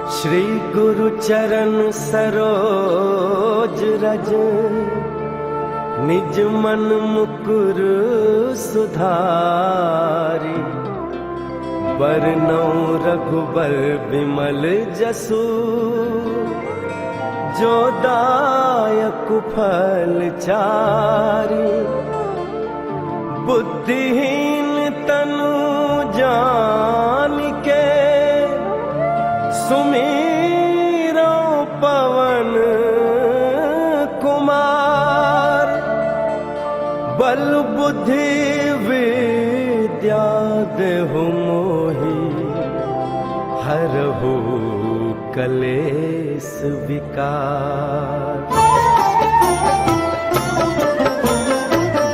श्री गुरु चरण सरोज रज, निज मन मुकुर सुधारी। बरनौ रघुबर विमल जसु, जो दायक फल चारी। बुद्धिहीन तनु जानिके, सुमीरो पवन कुमार। बल बुद्धि विद्या देहु मोहि, हरहु कलेस विकार।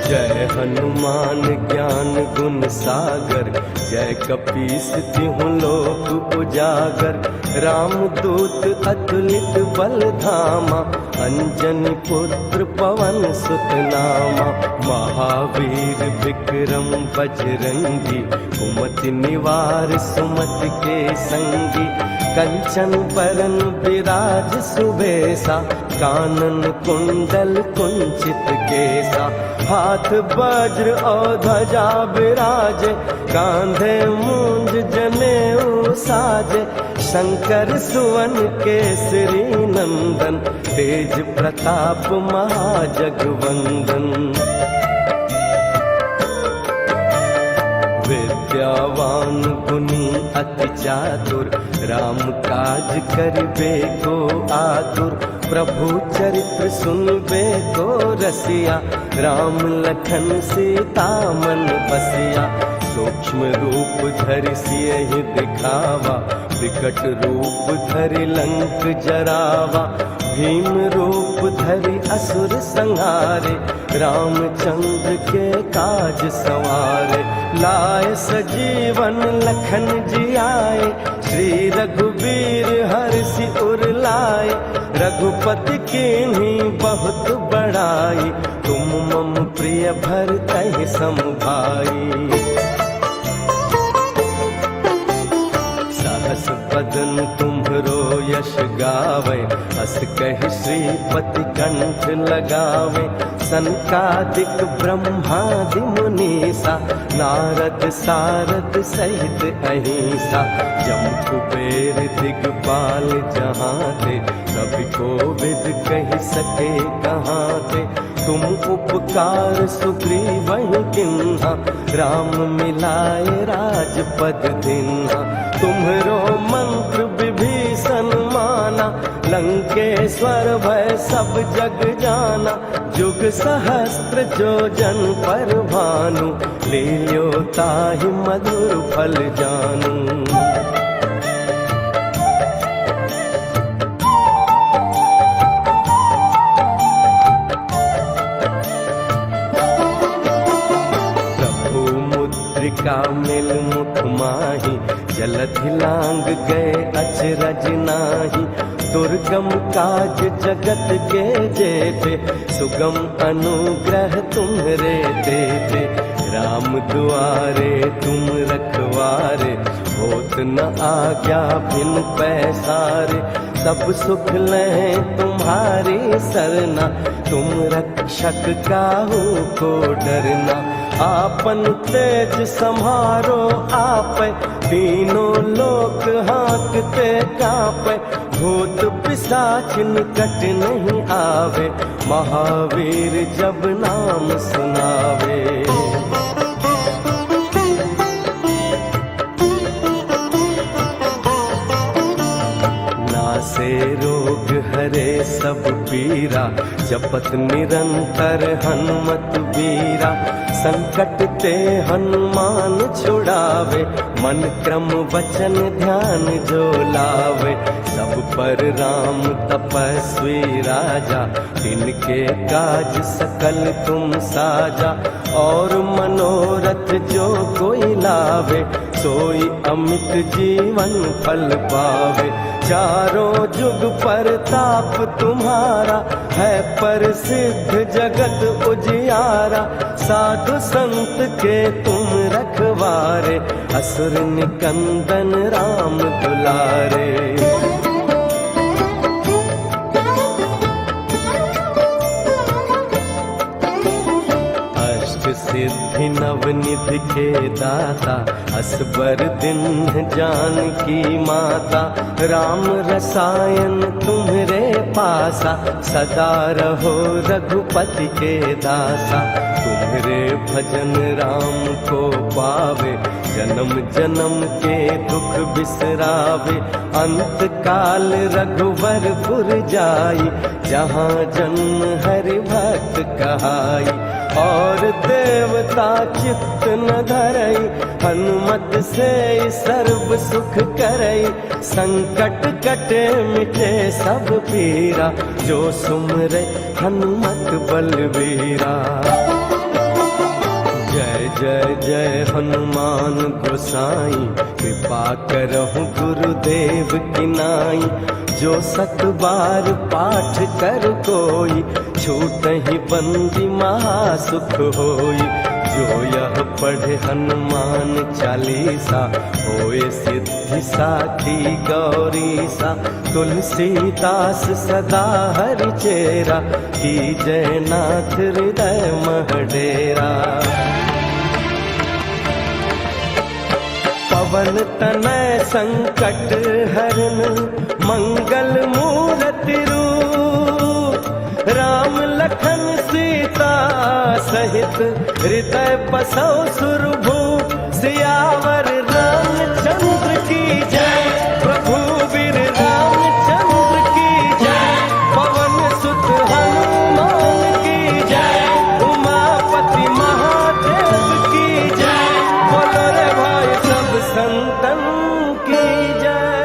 जय हनुमान ज्ञान गुण सागर, जय कपीस तिहुँ लोक उजागर। राम दूत अतुलित बल धामा, अंजनी पुत्र पवन सुत नामा। महावीर विक्रम बजरंगी, कुमति निवार सुमति के संगी। कंचन बरन विराज सुबेसा, कानन कुंडल कुंचित केसा। हाथ वज्र और ध्वजा विराजे, कांधे मूंज जनेऊ साजे। शंकर सुवन केसरी नंदन, तेज प्रताप महाजगवंदन। विद्यावान गुणी अति चातुर, राम काज करिबे को आतुर। प्रभु चरित्र सुनबे को रसिया, राम लखन सीता मन बसिया। सूक्ष्म रूप धरि सियहि दिखावा, विकट रूप धरि लंक जरावा। भीम रूप धरि असुर संहारे, रामचंद्र के काज संवारे। लाए सजीवन लखन जियाए, श्री रघुबीर हर्षि उर लाए। रघुपति कीन्ही बहुत बड़ाई, तुम मम प्रिय भरतहि सम भाई। सहस बदन तुम्हरो यश गावे, अस कहि श्रीपति कंठ लगावे। सनकादिक ब्रह्मादि मुनीसा, नारद सारद सहित अहिंसा। जम कुबेर दिगपाल जहाँ ते, कभी कोविद कहि सके कहाँ ते। तुम उपकार सुग्रीवहि किन्हा, राम मिलाए राजपद दीन्हा। तुम्हरो मंत्र विभीषण माना, लंकेश्वर भय सब जग जाना। जुग सहस्त्र जो जन पर भानु, लील्यो ताहि मधुर फल जानू। का मिल मुख माही, जलधि लांग गए अचरज नाही। दुर्गम काज जगत के जेते, सुगम अनुग्रह तुम्हरे देते। राम दुआरे तुम रखवारे, होत न आज्ञा बिन पैसारे। सब सुख लें तुम्हारी सरना, तुम रक्षक काहू को डरना। आपन तेज सम्हारो आपै, तीनों लोक हाँकते कांपै। भूत पिशाच निकट नहीं आवे, महावीर जब नाम सुनावे। नासे रोग हरे सब पीरा, जपत निरंतर हनुमत बीरा। संकट ते हनुमान छुड़ावे, मन क्रम वचन ध्यान जो लावे। सब पर राम तपस्वी राजा, तिनके काज सकल तुम साजा। और मनोरथ जो कोई लावे, सोई अमित जीवन फल पावे। चारों जुग परताप तुम्हारा, है प्रसिद्ध जगत उजियारा। साधु संत के तुम रखवारे, असुर निकंदन राम दुलारे। ही नवनिधि के दाता, असबर दिन जानकी माता। राम रसायन तुम्हरे पासा, सदा रहो रघुपति के दासा। तुम्हरे भजन राम को पावे, जन्म जन्म के दुख बिसरावे। अंत काल रघुवरपुर जाई, जहाँ जन्म हरि भक्त कहाई। और देवता चित्त न धरई, हनुमत से सर्व सुख करई। संकट कटे मिटे सब पीरा, जो सुमरे हनुमत बलवीरा। जय जय जय हनुमान गोसाई, कृपा करहु गुरुदेव की नाई। जो सत बार पाठ कर कोई, छूटहि बंदी महासुख होई। जो यह पढ़े हनुमान चालीसा, होए सिद्धि साखी गौरीसा। तुलसीदास सदा हरि चेरा, की जय नाथ हृदय महडेरा। पवन तनय संकट हरन, मंगल मूरति रूप। राम लखन सीता सहित, हृदय बसौ सुरभूप। सियावर रामचंद्र की जय, प्रभु वीर रामचंद्र की जय। पवन सुत हनुमान की जय, उमापति महादेव की जय। बोलो रे भाई सब संतन की जय।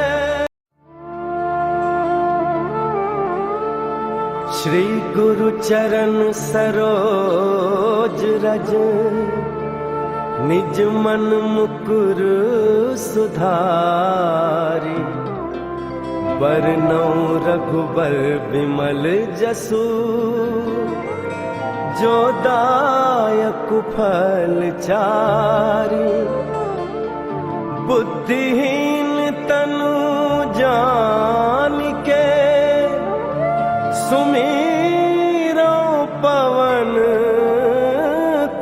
श्री गुरु चरण सरोज रज, निज मन मुकुर सुधारी। बरनउँ रघुबर विमल जसु, जो दायक फल चारी। बुद्धिहीन तनु जानिके, सुमीरो पवन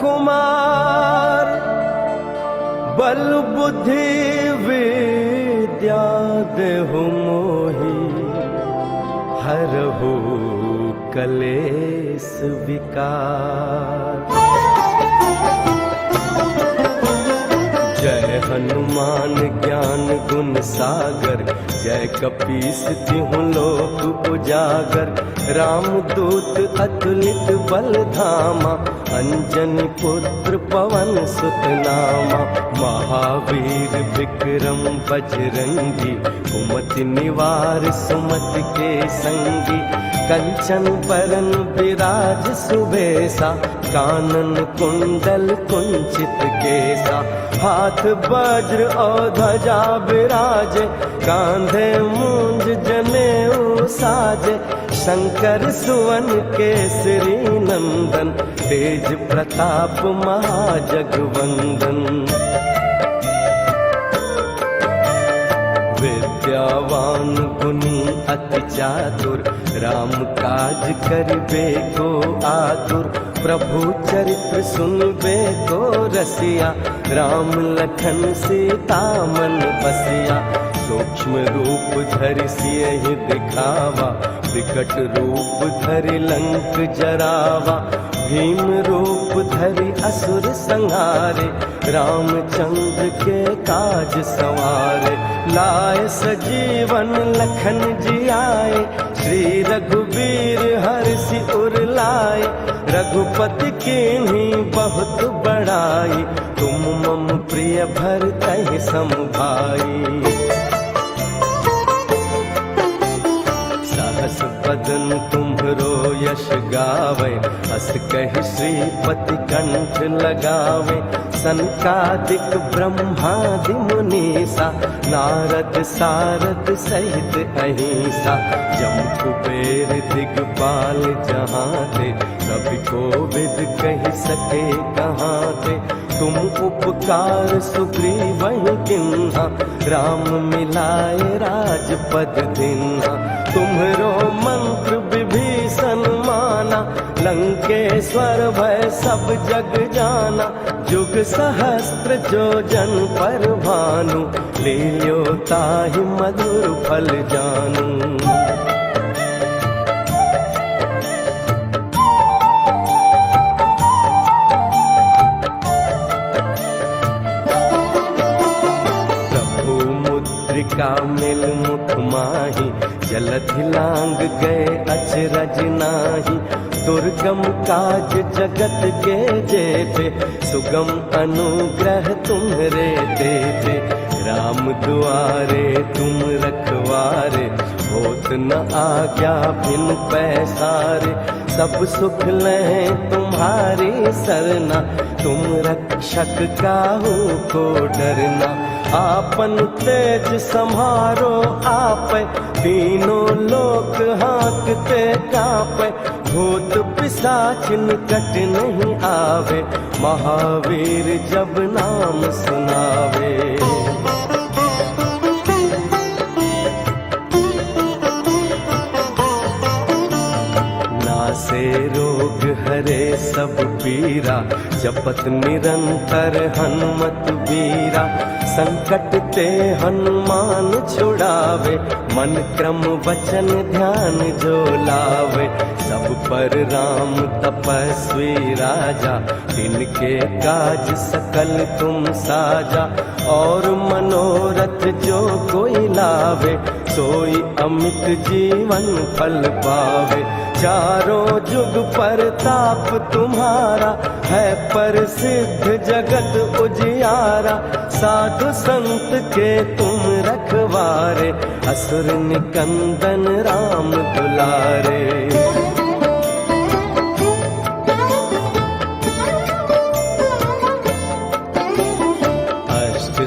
कुमार। बल बुद्धि विद्या देहु मोहि, हरहु कलेस विकार। जय हनुमान ज्ञान गुण सागर, जय कपीस तिहुँ लोक उजागर। राम दूत अतुलित बल धामा, अंजनी पुत्र पवन सुत नामा। महावीर विक्रम बजरंगी, कुमति निवार सुमति के संगी। कंचन बरन विराज सुबेसा, कानन कुंडल कुंचित केसा। हाथ वज्र और ध्वजा विराजे, कांधे मूंज जनेऊ साजे। शंकर सुवन केसरी नंदन, तेज प्रताप महाजगवंदन। विद्यावान गुणी अति चातुर, राम काज करिबे को आतुर। प्रभु चरित्र सुनबे को रसिया, राम लखन सीता मन बसिया। सूक्ष्म रूप धरि सियहि दिखावा, विकट रूप धरि लंक जरावा। भीम रूप धरि असुर संहारे, रामचंद्र के काज संवारे। लाए सजीवन लखन जियाए, श्री रघुबीर हर्षि उर लाए। रघुपति कीन्ही बहुत बड़ाई, तुम मम प्रिय भरतहि सम भाई। सहस बदन तुम्हरो यश गावे, अस कहि श्रीपति कंठ लगावे। सनकादिक ब्रह्मादि मुनीसा, नारद सारद सहित अहिंसा। जम कुबेर दिगपाल जहाँ थे, कभी कोविद कहि सके कहाँ थे। तुम उपकार सुग्रीवहि किन्हा, राम मिलाए राजपद दिन्हा। तुम्हरो मंत्र विभीषण माना, लंकेश्वर भय सब जग जाना, जुग सहस्त्र जो जन पर भानु, लील्यो ताहि मधुर फल जानू। का मिल मुख माही, जलधि लांग गए अचरज नाही। दुर्गम काज जगत के जेते, सुगम अनुग्रह तुम्हरे देते। राम दुआरे तुम रखवारे, होत न आज्ञा बिन पैसारे। सब सुख लें तुम्हारी सरना, तुम रक्षक काहू को डरना। आपन तेज सम्हारो आपै, तीनों लोक हाँकते कांपै। भूत पिशाच निकट नहीं आवे, महावीर जब नाम सुनावे। नासे रोग हरे सब पीरा, जपत निरंतर हनुमत बीरा। संकट ते हनुमान छुड़ावे, मन क्रम वचन ध्यान जो लावे। सब पर राम तपस्वी राजा, तिनके काज सकल तुम साजा। और मनोरथ जो कोई लावे, सोई अमित जीवन फल पावे। चारों जुग परताप तुम्हारा, है प्रसिद्ध जगत उजियारा। साधु संत के तुम रखवारे, असुर निकंदन राम दुलारे।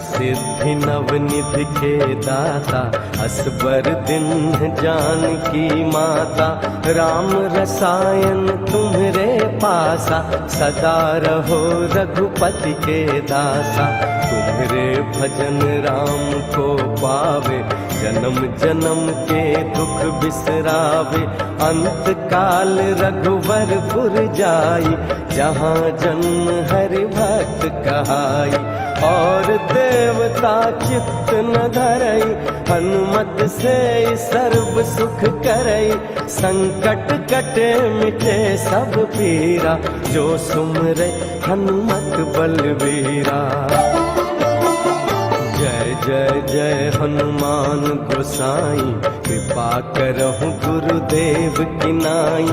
सिद्धि नवनिधि के दाता, असबर दिन जानकी माता। राम रसायन तुम्हरे पासा, सदा रहो रघुपति के दासा। तुम्हरे भजन राम को पावे, जन्म जन्म के दुख बिसरावे। अंत काल रघुवरपुर जाई, जहाँ जन्म हरि भक्त कहाई। और देवता चित्त न धरई, हनुमत से सर्व सुख करई। संकट कटे मिटे सब पीरा, जो सुमरे हनुमत बलबीरा। जय जय जय हनुमान गोसाई, कृपा करहु गुरुदेव की नाई।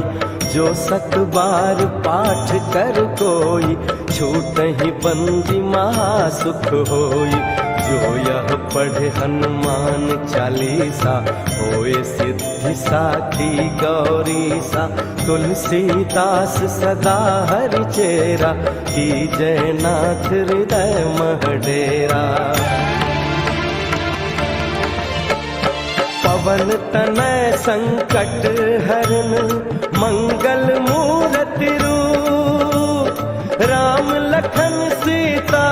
जो सत बार पाठ कर कोई, छूटहि बंदी महासुख होई। जो यह पढ़े हनुमान चालीसा, होए सिद्धि साखी गौरीसा। तुलसीदास सदा हरि चेरा, की जय नाथ हृदय महडेरा। पवन तनय संकट हरन, मंगल मूरति रूप। राम लखन सीता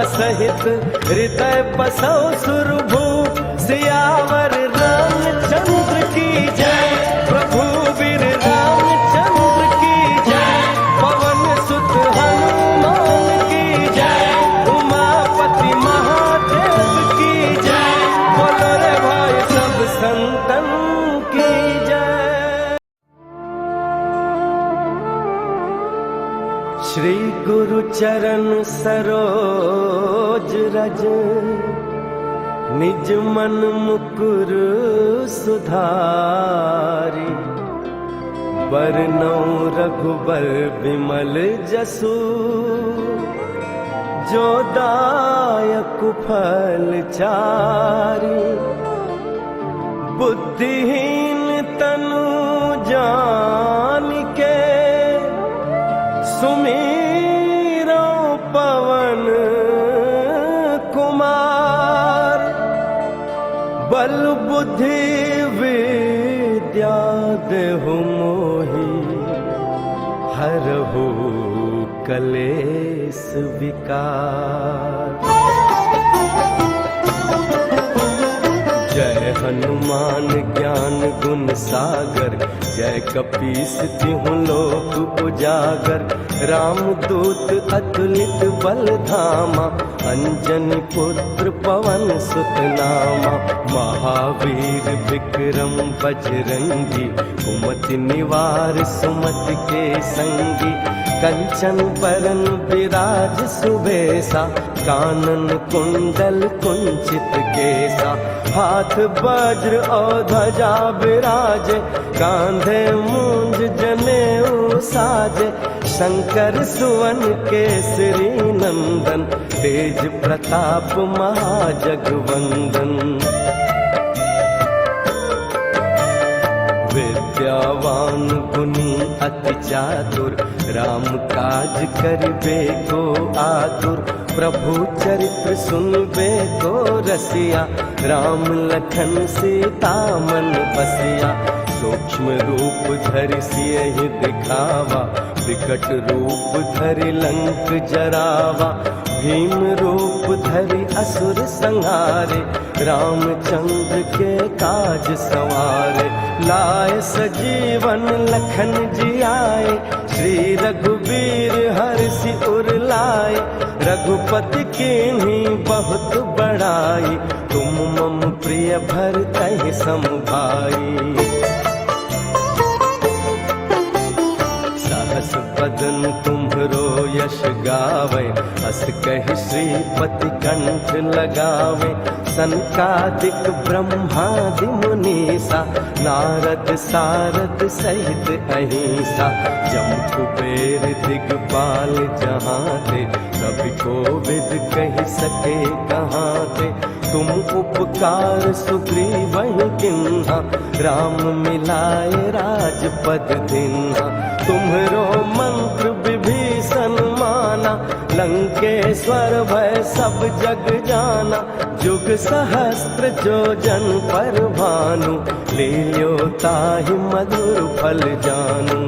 सहित, हृदय बसौ सुरभूप। सियावर रामचंद्र की जय, प्रभु वीर रामचंद्र की जय। पवन सुत हनुमान की जय, उमापति महादेव की जय। बोलो रे भाई सब संतन की जय। श्री गुरु चरण सरोज रज, निज मन मुकुर सुधारी। बरनउँ रघुबर विमल जसु, जो दायक फल चारी। बुद्धिहीन तनु जानिके, सुमीरो पवन कुमार। बल बुद्धि विद्या देहु मोहि, हरहु कलेस विकार। जय हनुमान ज्ञान गुण सागर, जय कपीस तिहुँ लोक उजागर। रामदूत अतुलित बल धामा, अंजनी पुत्र पवन सुत नामा। महावीर विक्रम बजरंगी, कुमति निवार सुमति के संगी। कंचन बरन विराज सुबेसा, कानन कुंडल कुंचित केसा। हाथ वज्र और ध्वजा विराजे, कांधे मूंज जनेऊ साजे। शंकर सुवन केसरी नंदन, तेज प्रताप महाजगवंदन। विद्यावान गुणी अति चातुर, राम काज करिबे को आतुर। प्रभु चरित्र सुनबे को रसिया, राम लखन सीता मन बसिया। सूक्ष्म रूप धरि सियहि दिखावा, विकट रूप धरि लंक जरावा। भीम रूप धरि असुर संहारे, रामचंद्र के काज संवारे। लाए सजीवन लखन जियाए, श्री रघुबीर हर्षि उर लाए। रघुपति कीन्ही बहुत बड़ाई, तुम मम प्रिय भरतहि सम भाई। सहस बदन तुम्हरो यश गावे, अस कहि श्रीपति कंठ लगावे। सनकादिक ब्रह्मादि मुनीसा, नारद सारद सहित अहिंसा। जम कुबेर दिगपाल जहाँ थे, कभी कोविद कहि सके कहाँ थे। तुम उपकार सुग्रीवहि किन्हा, राम मिलाए राजपद दिन्हा। तुम्हरो मंत्र विभीषण माना, लंकेश्वर भय सब जग जाना। जुग सहस्त्र जो जन पर भानु, लील्यो ताहि मधुर फल जानू।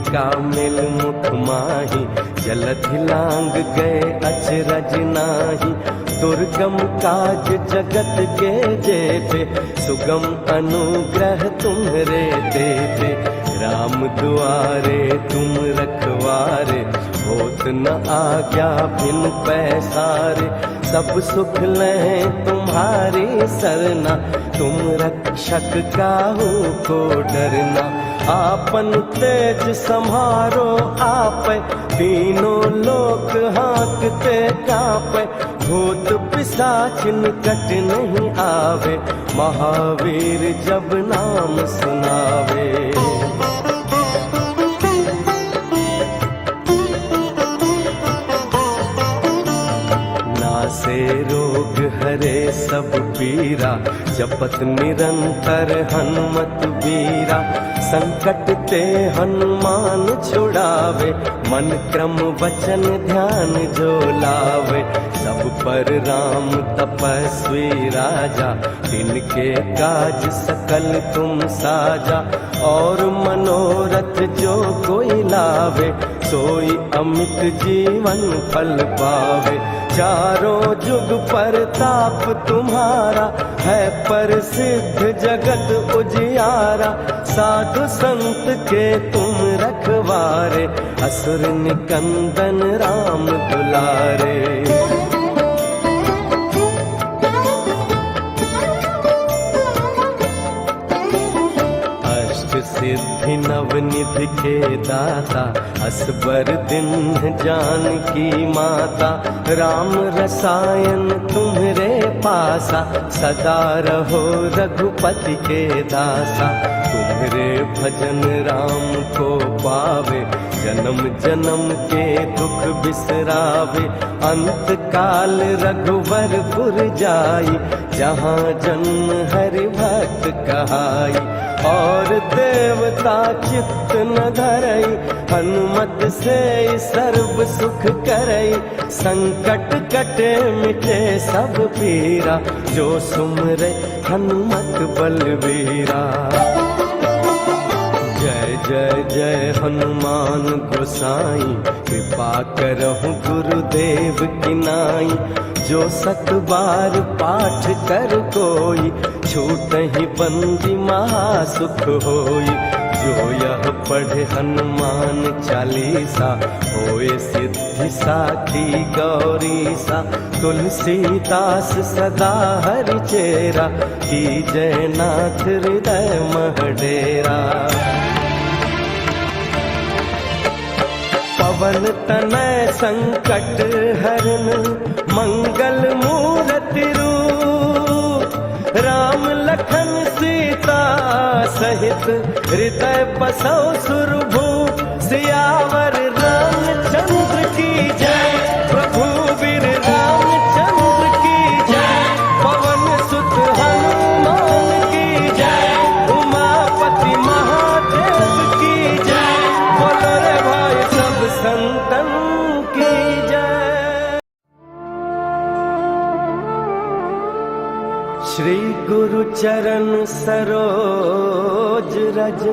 का मिल मुख माही, जलधि लांग गए अचरज नाही। दुर्गम काज जगत के जेते, सुगम अनुग्रह तुम्हरे देते। राम दुआरे तुम रखवारे, होत न आज्ञा बिन पैसारे। सब सुख लें तुम्हारी सरना, तुम रक्षक काहू को डरना। आपन तेज सम्हारो आपै, तीनों लोक हाँकते कांपै। भूत पिशाच निकट नहीं आवे, महावीर जब नाम सुनावे। से रोग हरे सब पीरा, जपत निरंतर हनुमत बीरा। संकट ते हनुमान छुड़ावे, मन क्रम वचन ध्यान जो लावे। सब पर राम तपस्वी राजा, तिनके काज सकल तुम साजा। और मनोरथ जो कोई लावे, सोई अमित जीवन फल पावे। चारों जुग परताप तुम्हारा, है प्रसिद्ध जगत उजियारा। साधु संत के तुम रखवारे, असुर निकंदन राम दुलारे। सिद्धि नवनिधि के दाता, असबर दिन जानकी माता। राम रसायन तुम्हरे पासा, सदा रहो रघुपति के दासा। तुम्हरे भजन राम को पावे, जन्म जन्म के दुख बिसरावे। अंत काल रघुवरपुर जाई, जहाँ जन्म हरि भक्त कहाई। और देवता चित्त न धरई, हनुमत से सर्व सुख करई। संकट कटे मिटे सब पीरा, जो सुमरे हनुमत बलवीरा। जय जय हनुमान गोसाई, कृपा करहु गुरुदेव की नाई। जो 7 बार पाठ कर कोई, छूटहि बंदी महासुख होई। जो यह पढ़े हनुमान चालीसा, होए सिद्धि साखी गौरीसा। तुलसीदास सदा हरि चेरा, की जय नाथ हृदय मह डेरा। पवन तनय संकट हरन, मंगल मूरति रूप। राम लखन सीता सहित, हृदय बसौ सुरभूप। सियावर रामचंद्र की जय, प्रभु वीर रामचंद्र की जय। पवन सुत हनुमान की जय, उमापति महादेव की जय। बोलो रे भाई सब संतन की जय। श्री गुरु चरण सरोज रज,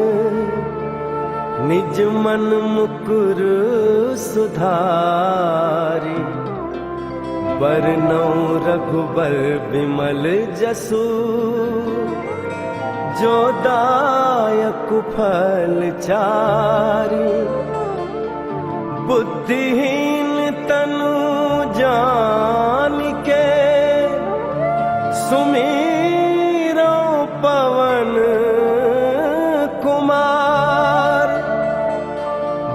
निज मन मुकुर सुधारी। बरनउँ रघुबर विमल जसु, जो दायक फल चारि। बुद्धिहीन तनु जानिके, सुमिरो पवन कुमार।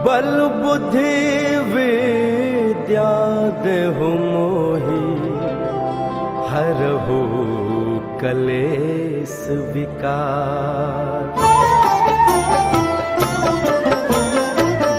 बल बुद्धि विद्या देहु मोहि, हरहु कलेस विकार।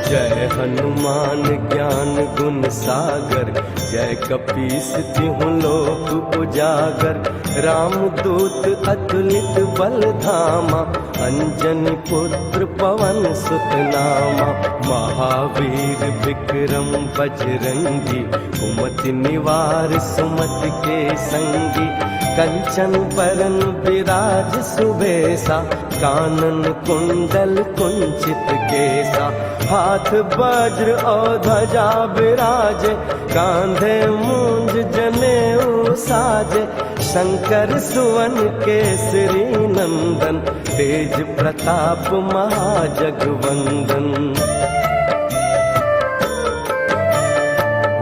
जय हनुमान ज्ञान गुण सागर, जय कपीस तिहुँ लोक उजागर। रामदूत अतुलित बल धामा, अंजनी पुत्र पवन सुत नामा। महावीर विक्रम बजरंगी, कुमति निवार सुमति के संगी। कंचन बरन विराज सुबेसा, कानन कुंडल कुंचित केसा। हाथ वज्र और ध्वजा विराजे, कांधे मूंज जनेऊ साजे। शंकर सुवन केसरी नंदन, तेज प्रताप महाजगवंदन।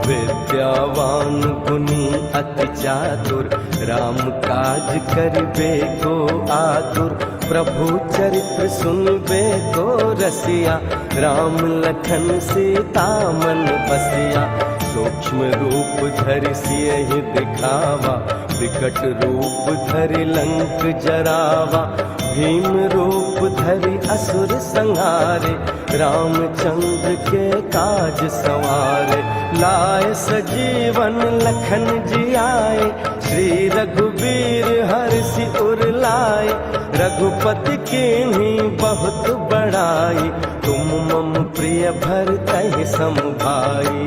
विद्यावान गुणी अति चातुर, राम काज करिबे को आतुर। प्रभु चरित्र सुनबे को रसिया, राम लखन सीता मन बसिया। सूक्ष्म रूप धरि सियहि दिखावा, विकट रूप धरि लंक जरावा। भीम रूप धरि असुर संहारे, रामचंद्र के काज संवारे। लाए सजीवन लखन जियाए, श्री रघुबीर हर्षि उर लाए। रघुपति कीन्ही बहुत बड़ाई, तुम मम प्रिय भरतहि सम भाई।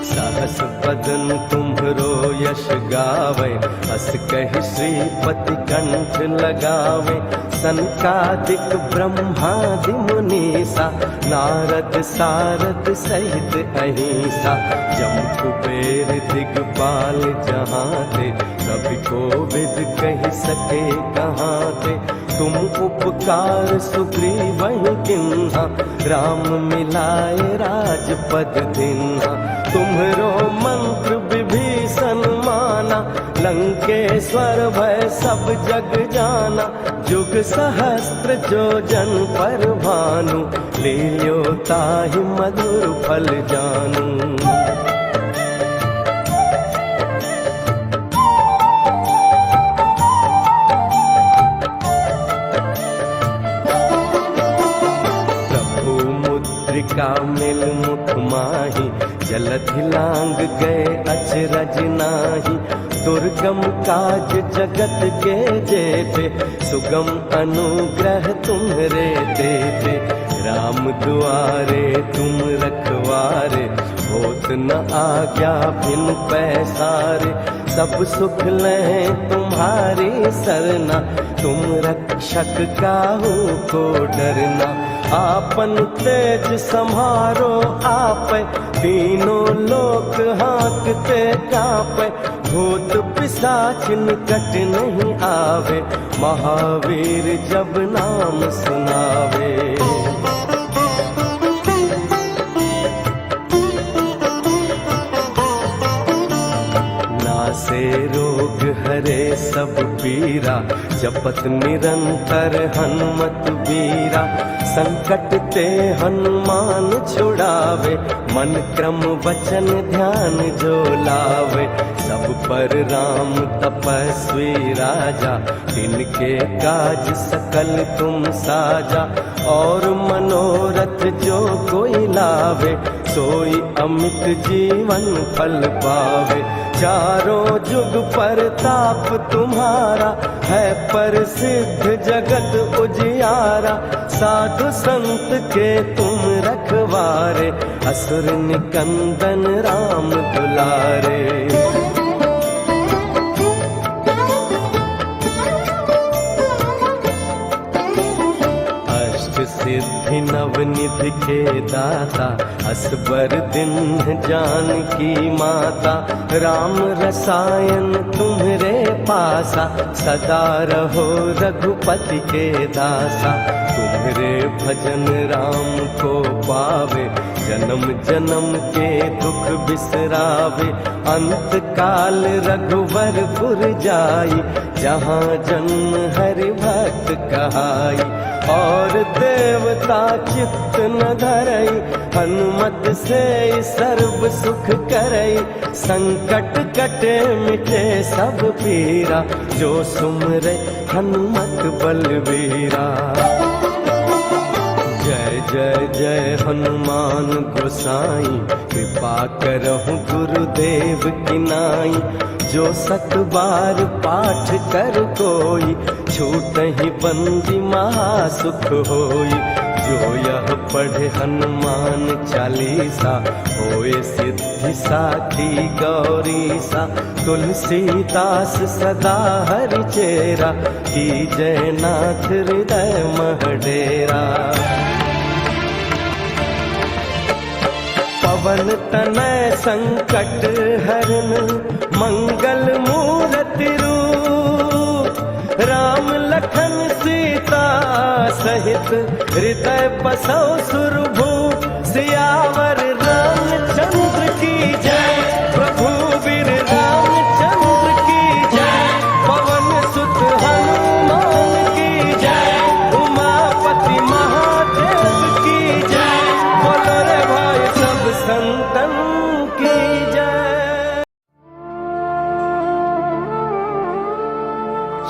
सहस बदन तुम्हरो यश गावे, अस कहि श्रीपति कंठ लगावे। सनकादिक ब्रह्मादि मुनीसा, नारद सारद सहित अहिंसा। जम कुबेर दिगपाल जहाँ ते, कभी कोविद कहि सके कहाँ ते। तुम उपकार सुग्रीवहि किन्हा, राम मिलाए राजपद दीन्हा। तुम्हरो मंत्र विभीषण माना, लंकेश्वर भय सब जग जाना। जुग सहस्त्र जो जन पर भानु, लील्यो ताहि मधुर फल जानू। का मिल मुख माही, जलधि लांग गए अचरज नाही। दुर्गम काज जगत के जेते, सुगम अनुग्रह तुम्हरे देते। राम दुआरे तुम रखवारे, होत न आज्ञा बिन पैसारे। सब सुख लें तुम्हारी सरना, तुम रक्षक काहू को डरना। आपन तेज संहारो आपै, तीनों लोक हाँकते कांपै। भूत पिशाच निकट नहीं आवे, महावीर जब नाम सुनावे। से रोग हरे सब पीरा, जपत निरंतर हनुमत बीरा। संकट ते हनुमान छुड़ावे, मन क्रम वचन ध्यान जो लावे। सब पर राम तपस्वी राजा, तिनके काज सकल तुम साजा। और मनोरथ जो कोई लावे, सोई अमित जीवन फल पावे। चारों जुग परताप तुम्हारा, है प्रसिद्ध जगत उजियारा। साधु संत के तुम रखवारे, असुर निकंदन राम दुलारे। सिद्धि नवनिधि के दाता, असबर दिन जानकी माता। राम रसायन तुम्हरे पासा, सदा रहो रघुपति के दासा। तुम्हरे भजन राम को पावे, जन्म जन्म के दुख बिसरावे। अंत काल रघुवरपुर जाई, जहाँ जन्म हरि भक्त कहाई। और देवता चित्त न धरई, हनुमत से सर्व सुख करई। संकट कटे मिटे सब पीरा, जो सुमरे हनुमत बलवीरा। जय जय जय हनुमान गोसाई, कृपा करहु गुरुदेव की नाई। जो सत बार पाठ कर कोई, छूटहि बंदी महासुख होई। जो यह पढ़े हनुमान चालीसा, होए सिद्धि साखी गौरीसा। तुलसीदास सदा हरि चेरा, की जय नाथ हृदय महडेरा। पवन तनय संकट हरन, मंगल मूरति रूप। राम लखन सीता सहित, हृदय बसौ सुरभूप। सियावर रामचंद्र की जय, प्रभु वीर रामचंद्र की जय। पवन सुत हनुमान की जय, उमापति महादेव की जय। बोलो रे भाई सब संतन की जय।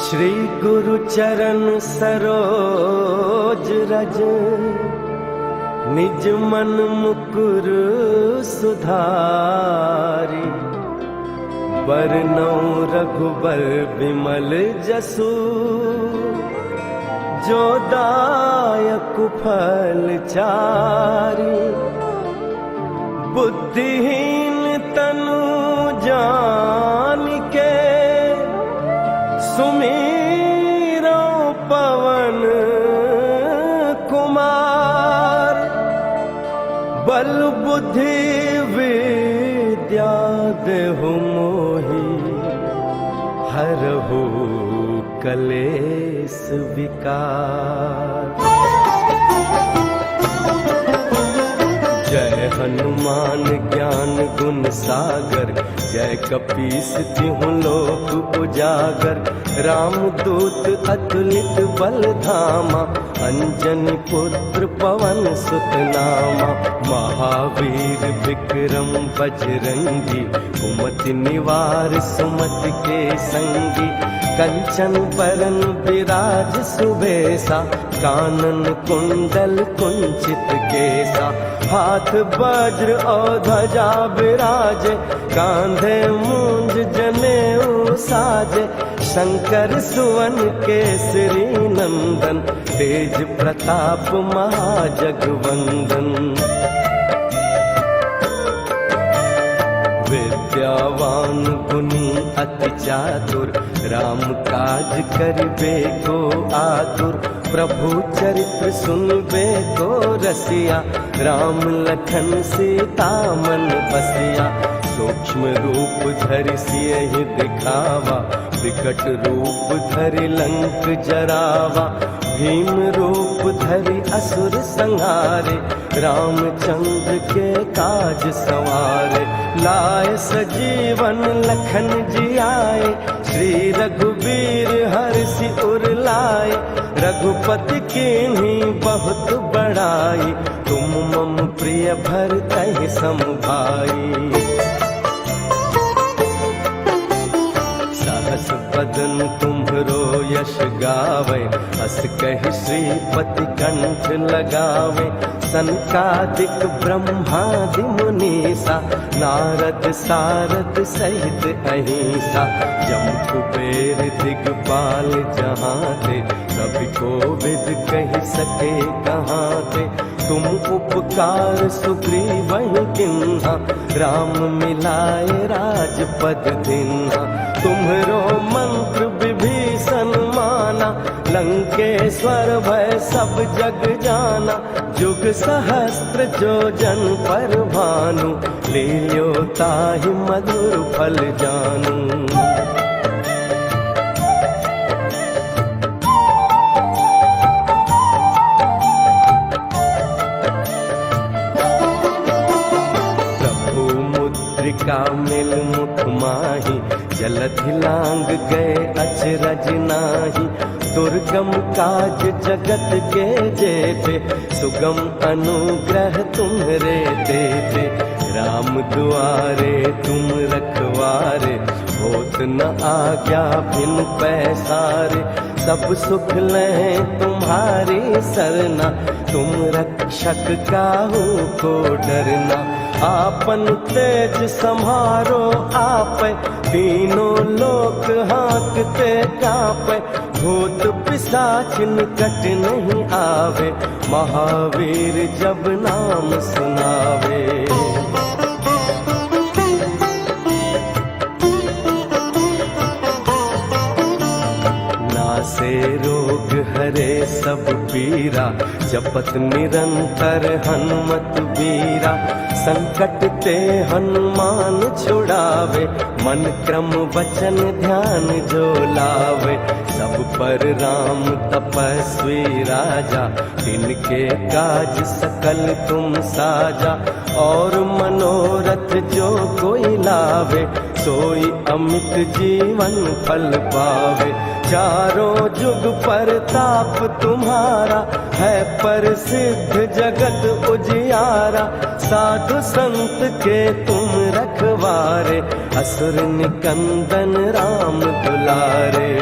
श्री गुरु चरण सरोज रज, निज मन मुकुर सुधारी। बरनउँ रघुबर विमल जसु, जो दायक फल चारी। बुद्धिहीन तनु जानिके, सुमीरो पवन कुमार। बल बुद्धि विद्या देहु मोहि, हरहु कलेस विकार। जय हनुमान ज्ञान गुण सागर, जय कपीस तिहुँ लोक उजागर। राम दूत अतुलित बल धामा, अंजनी पुत्र पवन सुत नामा। महावीर विक्रम बजरंगी, कुमति निवार सुमति के संगी। कंचन बरन विराज सुबेसा, कानन कुंडल कुंचित केसा। हाथ वज्र और ध्वजा विराजे, कांधे मूंज जनेऊ साजे, शंकर सुवन केसरी नंदन, तेज प्रताप महाजगवंदन। विद्यावान गुणी अति चातुर, राम काज करिबे को आतुर। प्रभु चरित्र सुनबे को रसिया, राम लखन सीता मन बसिया। सूक्ष्म रूप धरि सियहि दिखावा, विकट रूप धरि लंक जरावा। भीम रूप धरि असुर संहारे, रामचंद्र के काज संवारे। लाए सजीवन लखन जी आए, श्री रघुबीर हर्षि उर लाए। रघुपति कीन्ही बहुत बड़ाई, तुम मम प्रिय भरतहि सम भाई। सहस बदन तुम्हरो यश गावे, अस कहि श्रीपति कंठ लगावे। सनकादिक ब्रह्मादि मुनीसा, नारद सारद सहित अहिंसा। जम कुबेर दिगपाल जहाँ थे, कभी कोविद कहि सके कहाँ थे। तुम उपकार सुग्रीवहि किन्हा, राम मिलाए राजपद दिन्हा। तुम्हरो मंत्र विभीषण माना, लंकेश्वर भय सब जग जाना। जुग सहस्त्र जो जन पर भानु, लील्यो ताहि मधुर फल जानू। का मिल मुख माही, जलधि लांग गए अचरज नाही। दुर्गम काज जगत के जेते, सुगम अनुग्रह तुम्हरे देते। राम दुआरे तुम रखवारे, होत न आज्ञा बिन पैसारे। सब सुख लें तुम्हारी सरना, तुम रक्षक काहू को डरना। आपन तेज सम्हारो आपै, तीनों लोक हाँकते कांपै। भूत पिशाच निकट नहीं आवे, महावीर जब नाम सुनावे। नासे रोग हरे सब पीरा, जपत निरंतर हनुमत बीरा। संकट ते हनुमान छुड़ावे, मन क्रम वचन ध्यान जो लावे। सब पर राम तपस्वी राजा, तिनके काज सकल तुम साजा। और मनोरथ जो कोई लावे, सोई अमित जीवन फल पावे। चारों जुग परताप तुम्हारा, है प्रसिद्ध जगत उजियारा। साधु संत के तुम रखवारे, असुर निकंदन राम दुलारे।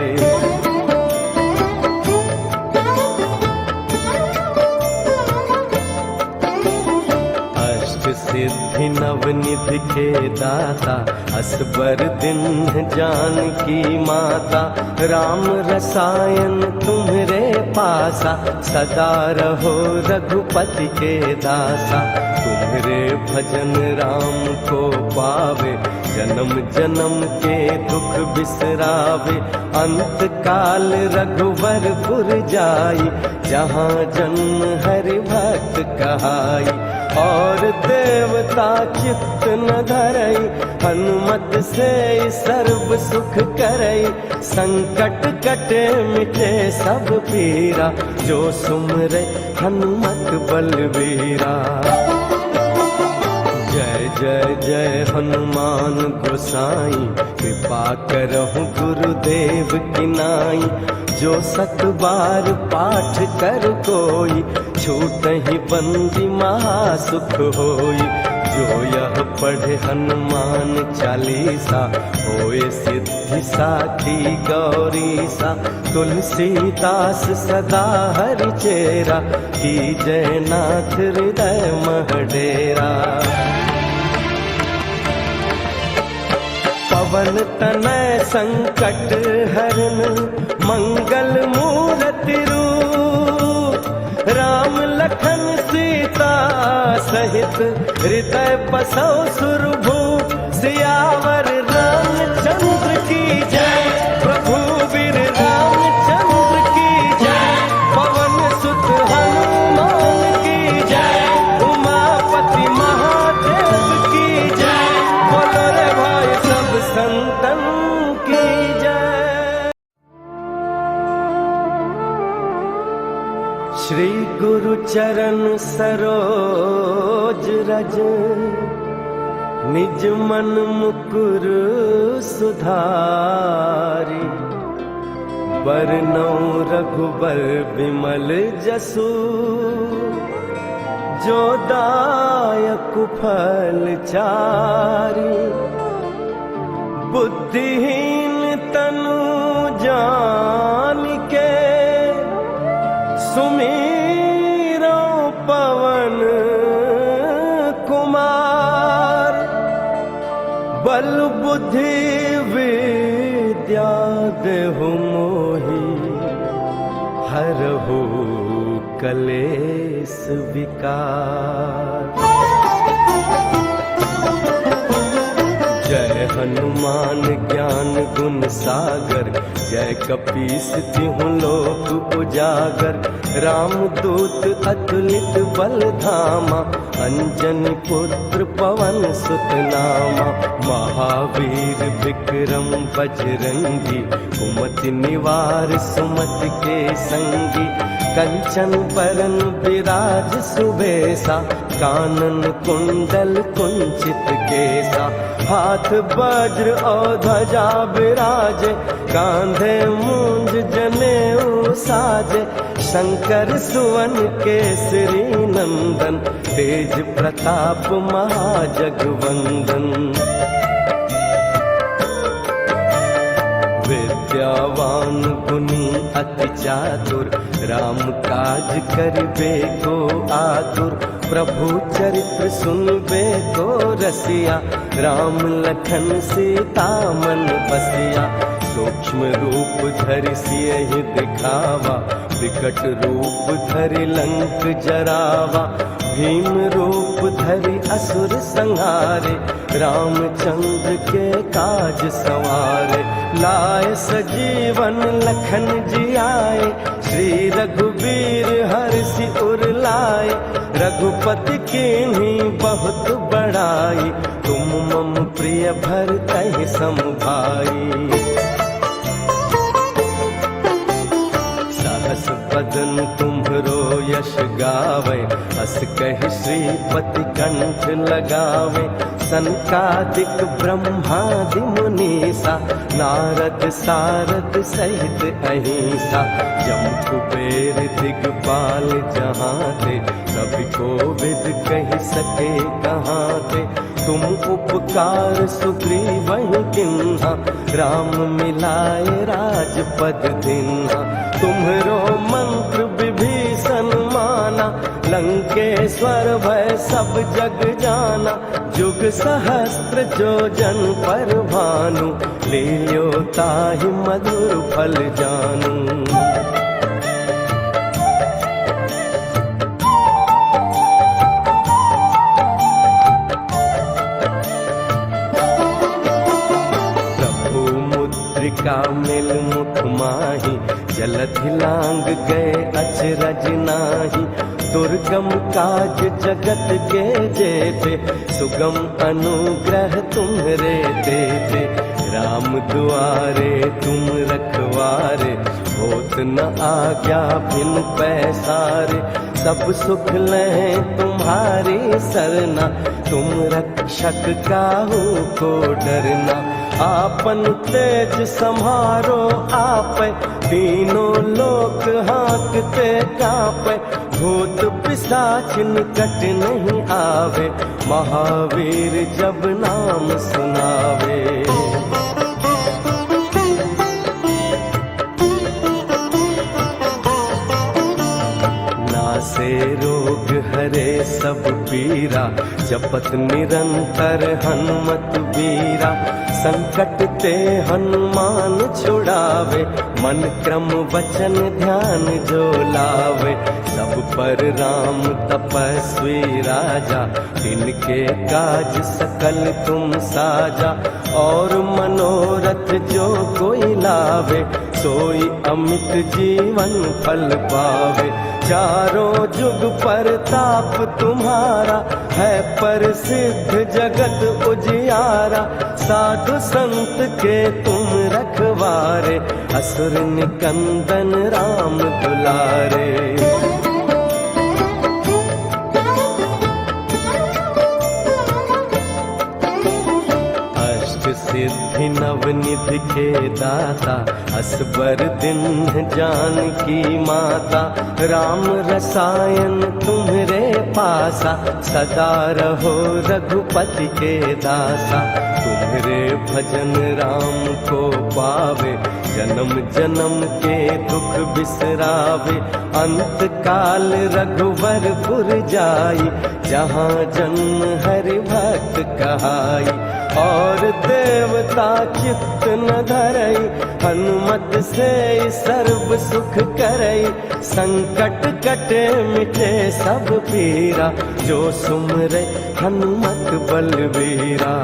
सिद्धि नवनिधि के दाता, असबर दिन जानकी माता। राम रसायन तुम्हरे पासा, सदा रहो रघुपति के दासा। तुम्हरे भजन राम को पावे, जन्म जन्म के दुख बिसरावे। अंत काल रघुवरपुर जाई, जहाँ जन्म हरि भक्त कहाई। और देवता चित्त न धरई, हनुमत से सर्व सुख करई। संकट कटे मिटे सब पीरा, जो सुमरे हनुमत बलवीरा। जय जय जय हनुमान गोसाई, कृपा करहु गुरुदेव की नाई। जो सत बार पाठ कर कोई, छूटहि बंदी महासुख होई। जो यह पढ़े हनुमान चालीसा, होए सिद्धि साखी गौरीसा। तुलसीदास सदा हरि चेरा, की जय नाथ हृदय मह डेरा। पवन तनय संकट हरन मंगल मूर्ति रूप, राम लखन सीता सहित हृदय बसौ सुरभूप। सियावर रामचंद्र की जय, प्रभु वीर रामचंद्र की जय, पवन सुत हनुमान की जय, उमापति महादेव की जय, बोलो रे भाई सब संतन की जय। श्री गुरु चरण सरोज रज, निज मन मुकुर सुधारी। बरनौ रघुबर विमल जसु, जो दायक फल चारी। बुद्धिहीन तनु जानिके, सुमीरो पवन कुमार। बल बुद्धि विद्या देहु मोहि, हरहु कलेस विकार। जय हनुमान ज्ञान गुण सागर, जय कपीस तिहुँ लोक उजागर। रामदूत अतुलित बल धामा, अंजनी पुत्र पवन सुत नामा। महावीर विक्रम बजरंगी, कुमति निवार सुमति के संगी। कंचन बरन विराज सुबेसा, कानन कुंडल कुंचित केसा। हाथ वज्र और ध्वजा विराजे, कांधे मूंज जनेऊ साजे। शंकर सुवन केसरी नंदन, तेज प्रताप महाजगवंदन। विद्यावान गुणी अति चातुर, राम काज करिबे को आतुर। प्रभु चरित्र सुनबे को रसिया, राम लखन सीता मन बसिया। सूक्ष्म रूप धरि सियहि दिखावा, विकट रूप धरि लंक जरावा। भीम रूप धरि असुर संहारे, रामचंद्र के काज संवारे। लाए सजीवन लखन जी आए, श्री रघुबीर हर्षि उर लाए। रघुपति कीन्ही बहुत बड़ाई, तुम मम प्रिय भरतहि सम भाई। सहस बदन तुम्हरो यश गावे, अस कहि श्रीपति कंठ लगावे। सनकादिक ब्रह्मादि मुनीसा, नारद सारद सहित अहिंसा। जम कुबेर दिगपाल जहाँ थे, कभी कोविद कहि सके कहाँ थे। तुम उपकार सुग्रीवहि किन्हा, राम मिलाए राजपद दीन्हा। तुम्हरो मंत्र विभीषण माना, लंकेश्वर भय सब जग जाना। जुग सहस्त्र जो जन पर भानु, लील्यो ताहि मधुर फल जानू। का मिल मुख माही, जलधि लांग गए अचरज नाही। दुर्गम काज जगत के जेते, सुगम अनुग्रह तुम्हरे देते। राम दुआरे तुम रखवारे, होत न आज्ञा बिन पैसारे। सब सुख लें तुम्हारी सरना, तुम रक्षक काहू को डरना। आपन तेज सम्हारो आपै, तीनों लोक हाँकते कांपै। भूत पिशाच निकट नहीं आवे, महावीर जब नाम सुनावे। नासे रोग हरे सब सब पीरा, जपत निरंतर हनुमत बीरा। संकट ते हनुमान छुड़ावे, मन क्रम वचन ध्यान जो लावे। सब पर राम तपस्वी राजा, तिनके काज सकल तुम साजा। और मनोरथ जो कोई लावे, सोई अमित जीवन फल पावे। चारों जुग परताप तुम्हारा, है प्रसिद्ध जगत उजियारा। साधु संत के तुम रखवारे, असुर निकंदन राम दुलारे। सिद्धि नवनिधि के दाता, असबर दिन जानकी माता। राम रसायन तुम्हरे पासा, सदा रहो रघुपति के दासा। तुम्हरे भजन राम को पावे, जन्म जन्म के दुख बिसरावे। अंत काल रघुवरपुर जाई, जहाँ जन्म हरि भक्त कहाई। और देवता चित्त न धरई, हनुमत से सर्व सुख करई। संकट कटे मिटे सब पीरा, जो सुमरे हनुमत बलवीरा।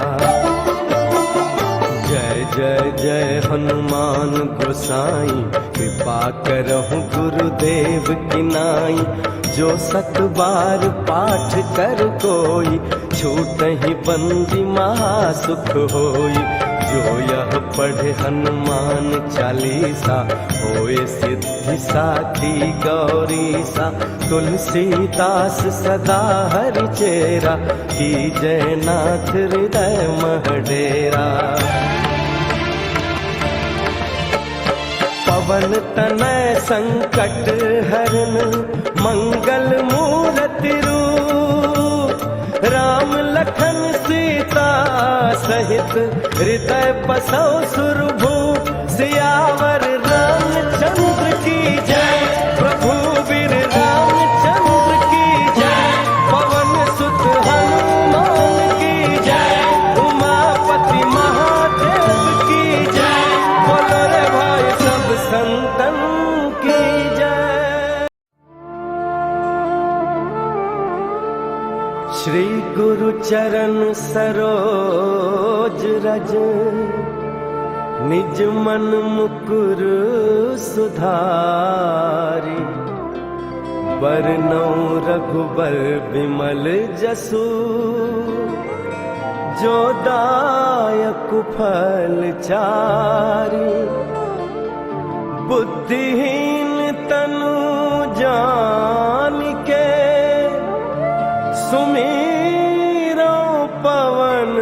जय जय जय हनुमान गोसाई, कृपा करहु गुरुदेव की नाई। जो सत बार पाठ कर कोई, छूटहि बंदी महासुख होई। जो यह पढ़े हनुमान चालीसा, होए सिद्धि साखी गौरीसा। तुलसीदास सदा हरि चेरा, की जय नाथ हृदय महडेरा। पवन तनय संकट हरन, मंगल मूरति रूप। राम लखन सीता सहित, हृदय बसौ सुरभूप। सियावर रामचंद्र की जय, प्रभु वीर रामचंद्र की जय। पवन सुत हनुमान की जय, उमापति महादेव की जय। बोलो रे भाई सब संतन की जय। श्री गुरु चरण सरोज रज, निज मन मुकुर सुधारी। बरनउँ रघुबर बिमल जसु, जो दायक फल चारी। बुद्धिहीन तनु जानिके, सुमीरो पवन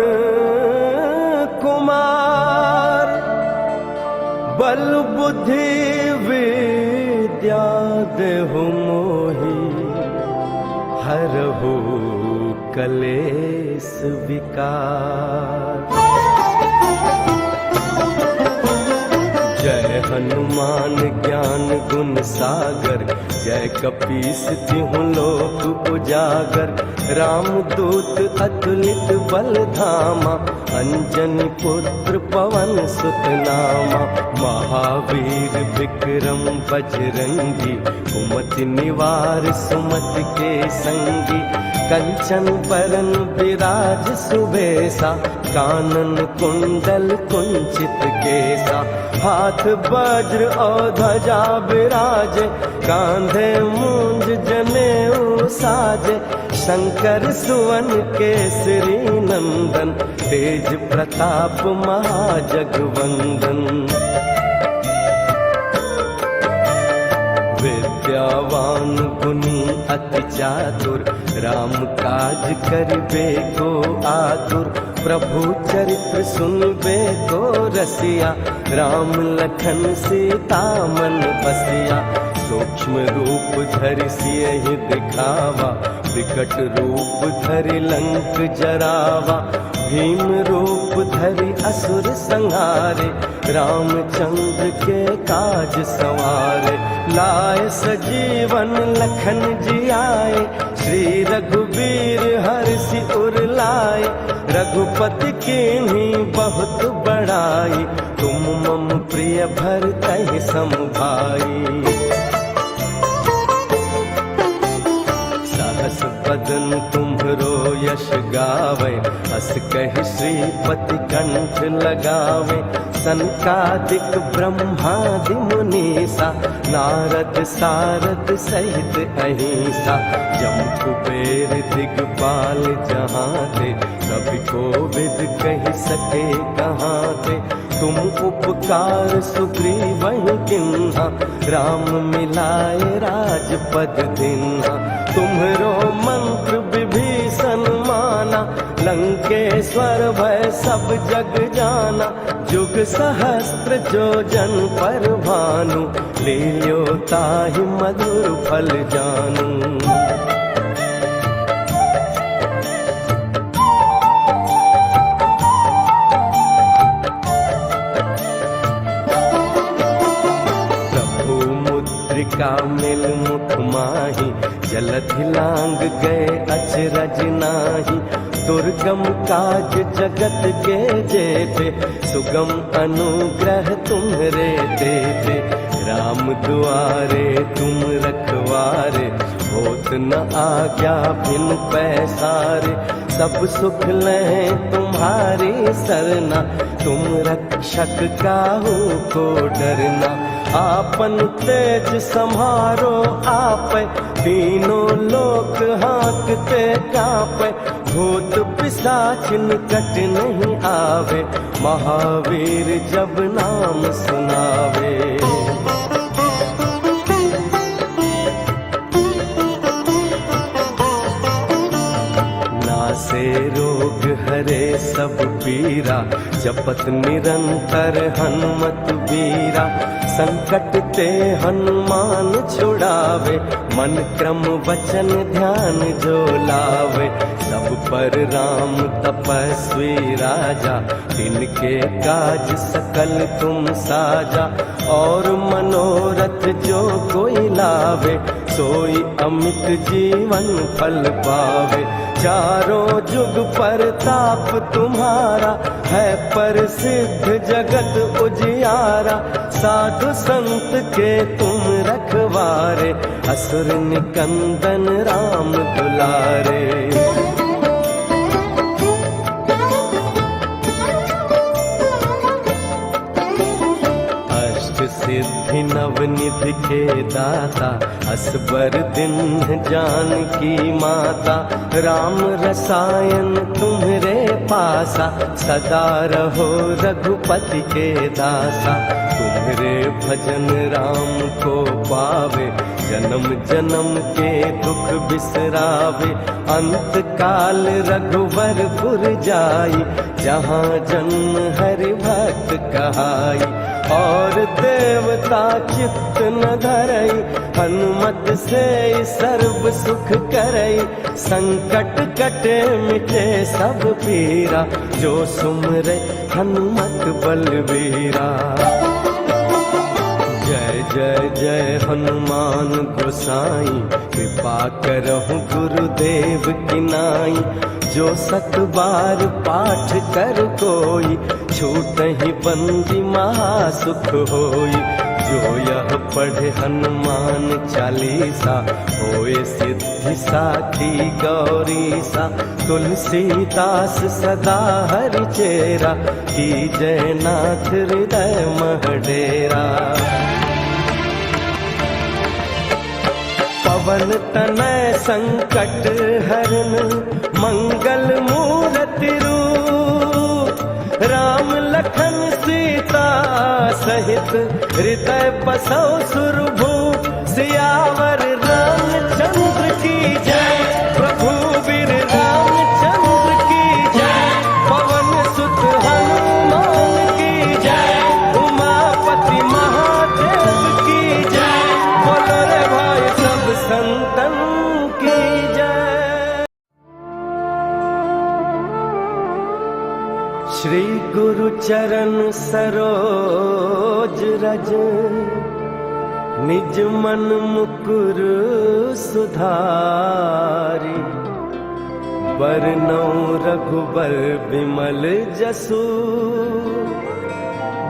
कुमार। बल बुद्धि विद्या देहु मोहि, हरहु कलेस विकार। जय हनुमान ज्ञान गुण सागर, जय कपीस तिहुँ लोक उजागर। राम दूत अतुलित बल धामा, अंजनी पुत्र पवन सुत नामा। महावीर विक्रम बजरंगी, कुमति निवार सुमति के संगी। कंचन बरन विराज सुबेसा, कानन कुंडल कुंचित केसा। हाथ वज्र और ध्वजा विराजे, कांधे मूंज जनेऊ साजे। शंकर सुवन केसरी नंदन, तेज प्रताप महाजगवंदन। विद्यावान गुणी अति चातुर, राम काज करिबे को आतुर। प्रभु चरित्र सुनबे को रसिया, राम लखन सीता मन बसिया। सूक्ष्म रूप धरि सियहि दिखावा, विकट रूप धरि लंक जरावा। भीम रूप धरि असुर संहारे, रामचंद्र के काज संवारे। लाए सजीवन लखन जी आए, श्री रघुबीर हर्षि उर लाए। रघुपति कीन्ही बहुत बड़ाई, तुम मम प्रिय भरतहि सम भाई। सहस बदन तुम्हरो यश गावे, अस कहि श्रीपति कंठ लगावे। सनकादिक ब्रह्मादि मुनीसा, नारद सारद सहित अहिंसा। जम कुबेर दिगपाल जहाँ थे, कभी कोविद कहि सके कहाँ थे। तुम उपकार सुग्रीवहि किन्हा, राम मिलाए राजपद दिन्हा। तुम्हरो मंत्र विभीषण माना, लंकेश्वर भय सब जग जाना। जुग सहस्त्र जो जन पर भानु, लील्यो ताहि मधुर फल जानू। का मिल मुख माही, जलधि लांग गए अचरज नाही। दुर्गम काज जगत के जेते, सुगम अनुग्रह तुम्हरे देते। राम दुआरे तुम रखवारे, होत न आज्ञा बिन पैसारे। सब सुख लें तुम्हारी सरना, तुम रक्षक काहू को डरना। आपन तेज सम्हारो आपै, तीनों लोक हाँकते कांपै। भूत पिशाच निकट नहीं आवे, महावीर जब नाम सुनावे। नासे रोग हरे सब पीरा, जपत निरंतर हनुमत बीरा। संकट ते हनुमान छुड़ावे, मन क्रम वचन ध्यान जो लावे। सब पर राम तपस्वी राजा, तिनके काज सकल तुम साजा। और मनोरथ जो कोई लावे, सोई अमित जीवन फल पावे। चारों जुग परताप तुम्हारा, है प्रसिद्ध जगत उजियारा। साधु संत के तुम रखवारे, असुर निकंदन राम दुलारे। सिद्धि नवनिधि के दाता, असबर दिन जानकी माता। राम रसायन तुम्हरे पासा, सदा रहो रघुपति के दासा। तुम्हरे भजन राम को पावे, जन्म जन्म के दुख बिसरावे। अंत काल रघुवरपुर जाई, जहाँ जन्म हरि भक्त कहाई। और देवता चित्त न धरई, हनुमत से सर्व सुख करई। संकट कटे मिटे सब पीरा, जो सुमरे हनुमत बलबीरा। जय जय जय हनुमान गोसाई, कृपा करहु गुरुदेव की नाई। जो सत बार पाठ कर कोई, छूटहि बंदी महासुख होई। जो यह पढ़े हनुमान चालीसा, होए सिद्धि साखी गौरीसा। तुलसीदास सदा हरि चेरा, की जय नाथ हृदय महडेरा। पवन तनय संकट हरन, मंगल मूरति रूप। राम लखन सीता सहित, हृदय बसौ सुरभूप। सियावर रामचंद्र की जय, प्रभु वीर रामचंद्र की जय। पवन सुत हनुमान की जय, उमापति महादेव की जय। बोलो रे भाई सब संतन की जय। चरण सरोज रज, निज मन मुकुर सुधारी। बरनौ रघुबर बिमल जसु,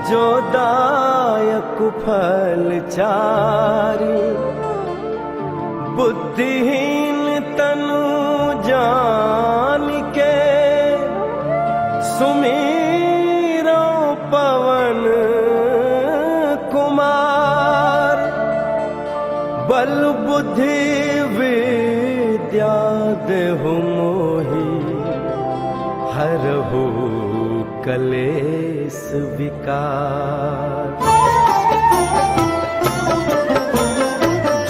जो दायक फल चारी। बुद्धिहीन तनु जानिके, सुमीरो पवन कुमार। बल बुद्धि विद्या देहु मोहि, हरहु कलेस विकार।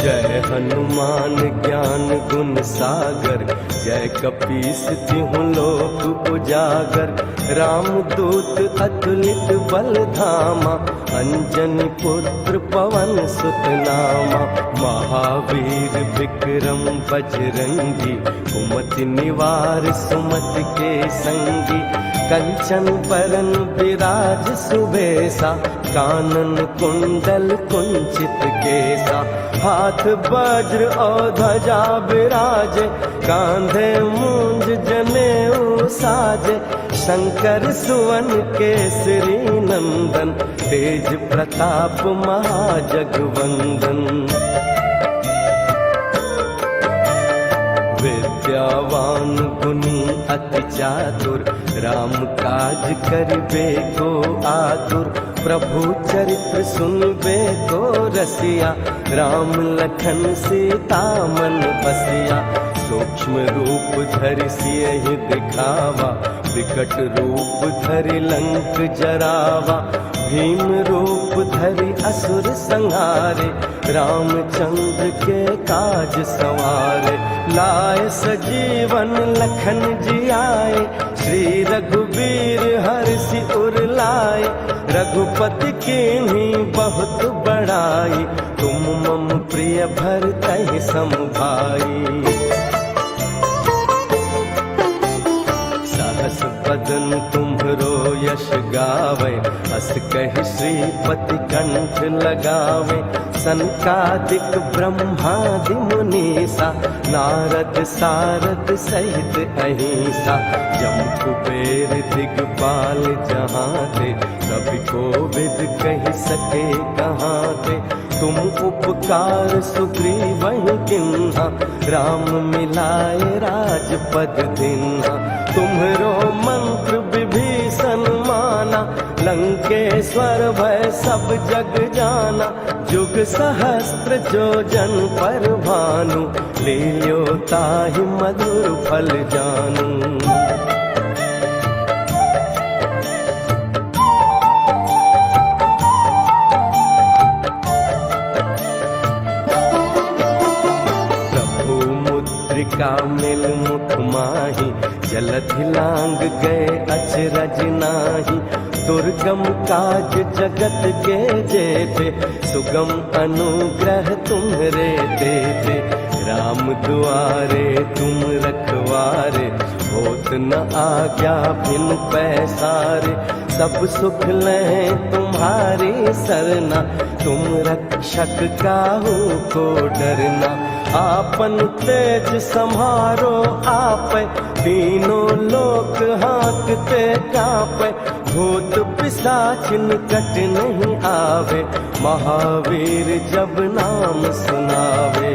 जय हनुमान ज्ञान गुण सागर, जय कपीस तिहुँ लोक उजागर। रामदूत अतुलित बल धामा, अंजनी पुत्र पवन सुत नामा। महावीर विक्रम बजरंगी, कुमति निवार सुमति के संगी। कंचन बरन विराज सुबेसा, कानन कुंडल कुंचित केसा। हाथ वज्र और ध्वजा विराजे, कांधे मूंज जनेऊ साजे। शंकर सुवन केसरी नंदन, तेज प्रताप महाजगवंदन। विद्यावान गुणी अति चातुर, राम काज करिबे को आतुर। प्रभु चरित्र सुनबे को रसिया, राम लखन सीता मन बसिया। सूक्ष्म रूप धरि सियहि दिखावा, विकट रूप धरि लंक जरावा। भीम रूप धरि असुर संहारे, रामचंद्र के काज संवारे। लाए सजीवन लखन जियाए, श्री रघुबीर हर्षि उर लाए। रघुपति कीन्ही बहुत बड़ाई, तुम मम प्रिय भरतहि सम भाई। सहस बदन तुम्हरो यश गावे, अस कहि श्रीपति कंठ लगावे। सनकादिक ब्रह्मादि मुनीसा, नारद सारद सहित अहिंसा। जम कुबेर दिगपाल जहाँ थे, कभी कोविद कहि सके कहाँ थे। तुम उपकार सुग्रीवहि किन्हा, राम मिलाए राजपद दीन्हा। तुम्हरो मंत्र विभीषण माना, लंकेश्वर भय सब जग जाना। जुग सहस्त्र जो जन पर भानु, लील्यो ताहि मधुर फल जानू। का मिल मुख माही, जलधि लांग गए अचरज नाही। दुर्गम काज जगत के जेते, सुगम अनुग्रह तुम्हरे देते। राम दुआरे तुम रखवारे, होत न आज्ञा बिन पैसारे। सब सुख लें तुम्हारी सरना, तुम रक्षक काहू को डरना। आपन तेज सम्हारो आपै, तीनों लोक हाँकते कांपै। भूत पिशाच निकट नहीं आवे, महावीर जब नाम सुनावे।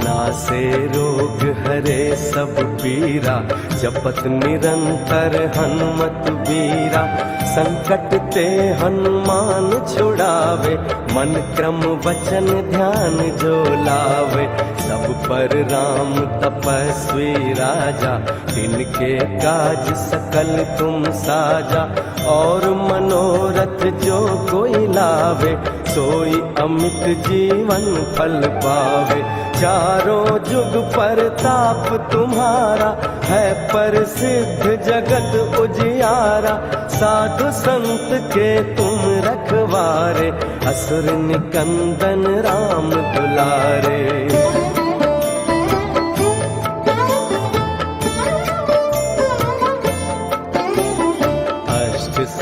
नासे रोग हरे सब पीरा, जपत निरंतर हनुमत बीरा। संकट ते हनुमान छुड़ावे, मन क्रम वचन ध्यान जो लावे। सब पर राम तपस्वी राजा, तिनके काज सकल तुम साजा। और मनोरथ जो कोई लावे, सोई अमित जीवन फल पावे। चारों जुग परताप तुम्हारा, है प्रसिद्ध जगत उजियारा। साधु संत के तुम रखवारे, असुर निकंदन राम दुलारे।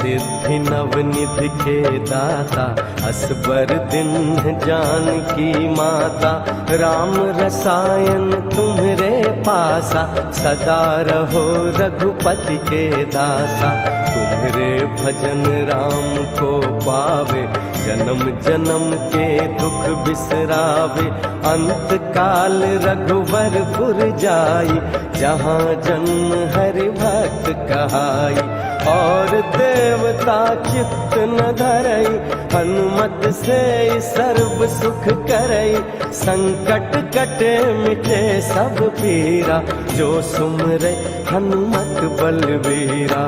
सिद्धि नवनिधि के दाता, असबर दिन जानकी माता। राम रसायन तुम्हरे पासा, सदा रहो रघुपति के दासा। तुम्हरे भजन राम को पावे, जन्म जन्म के दुख बिसरावे। अंत काल रघुवरपुर जाई, जहाँ जन्म हरि भक्त कहाई। और देवता चित्त न धरई, हनुमत से सर्व सुख करई। संकट कटे मिटे सब पीरा, जो सुमरे हनुमत बलवीरा।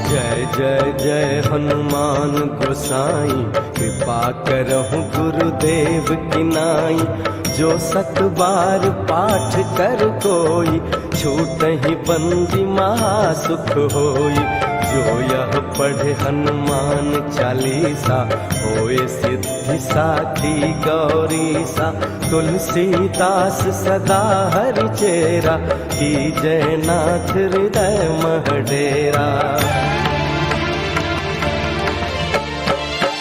जय जय जय हनुमान गोसाई, कृपा करहु गुरुदेव की नाई। जो सत बार पाठ कर कोई, छूटहि बंदी महासुख होई। जो यह पढ़े हनुमान चालीसा, होए सिद्धि साखी गौरीसा। तुलसीदास सदा हरि चेरा, की जय नाथ हृदय महडेरा।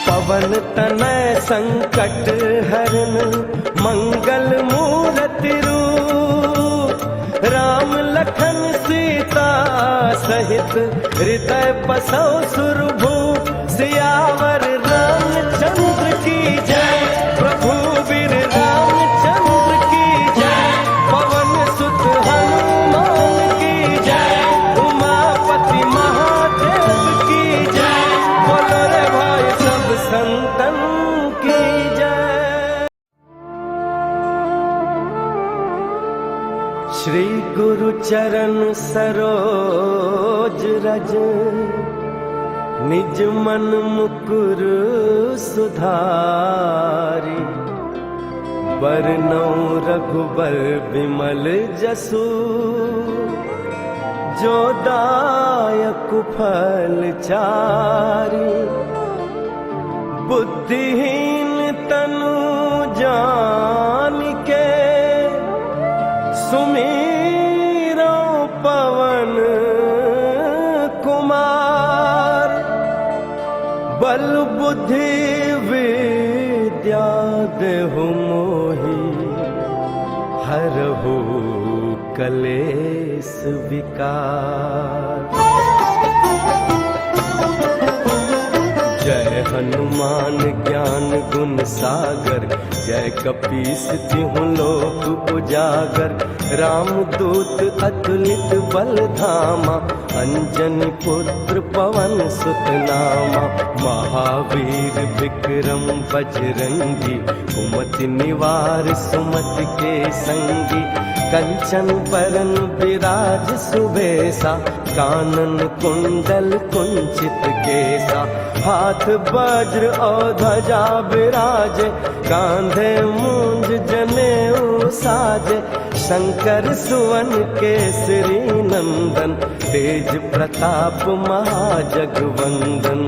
पवन तनय संकट हरन, मंगल मूरति रूप। राम लखन सीता सहित, हृदय बसौ सुरभूप। सियावर रामचंद्र की जय, प्रभु वीर रामचंद्र की जय। पवन सुत हनुमान की जय, उमापति महादेव की जय। बोलो रे भाई सब संतन की जय। श्री गुरु चरण सरोज रज, निज मन मुकुर सुधारी। बरनउँ रघुबर विमल जसु, जो दायक फल चारी। बुद्धिहीन तनु जानिके, सुमीरो पवन कुमार। बल बुद्धि विद्या देहु मोहि, हरहु कलेस विकार। जय हनुमान ज्ञान गुण सागर, जय कपीस तिहुँ लोक उजागर। राम दूत अतुलित बल धामा, अंजनी पुत्र पवन सुत नामा। महावीर विक्रम बजरंगी, कुमति निवार सुमति के संगी। कंचन बरन विराज सुबेसा, कानन कुंडल कुंचित केसा। हाथ वज्र और ध्वजा विराजे, कांधे मूंज जनेऊ साजे। शंकर सुवन केसरी नंदन, तेज प्रताप महाजगवंदन।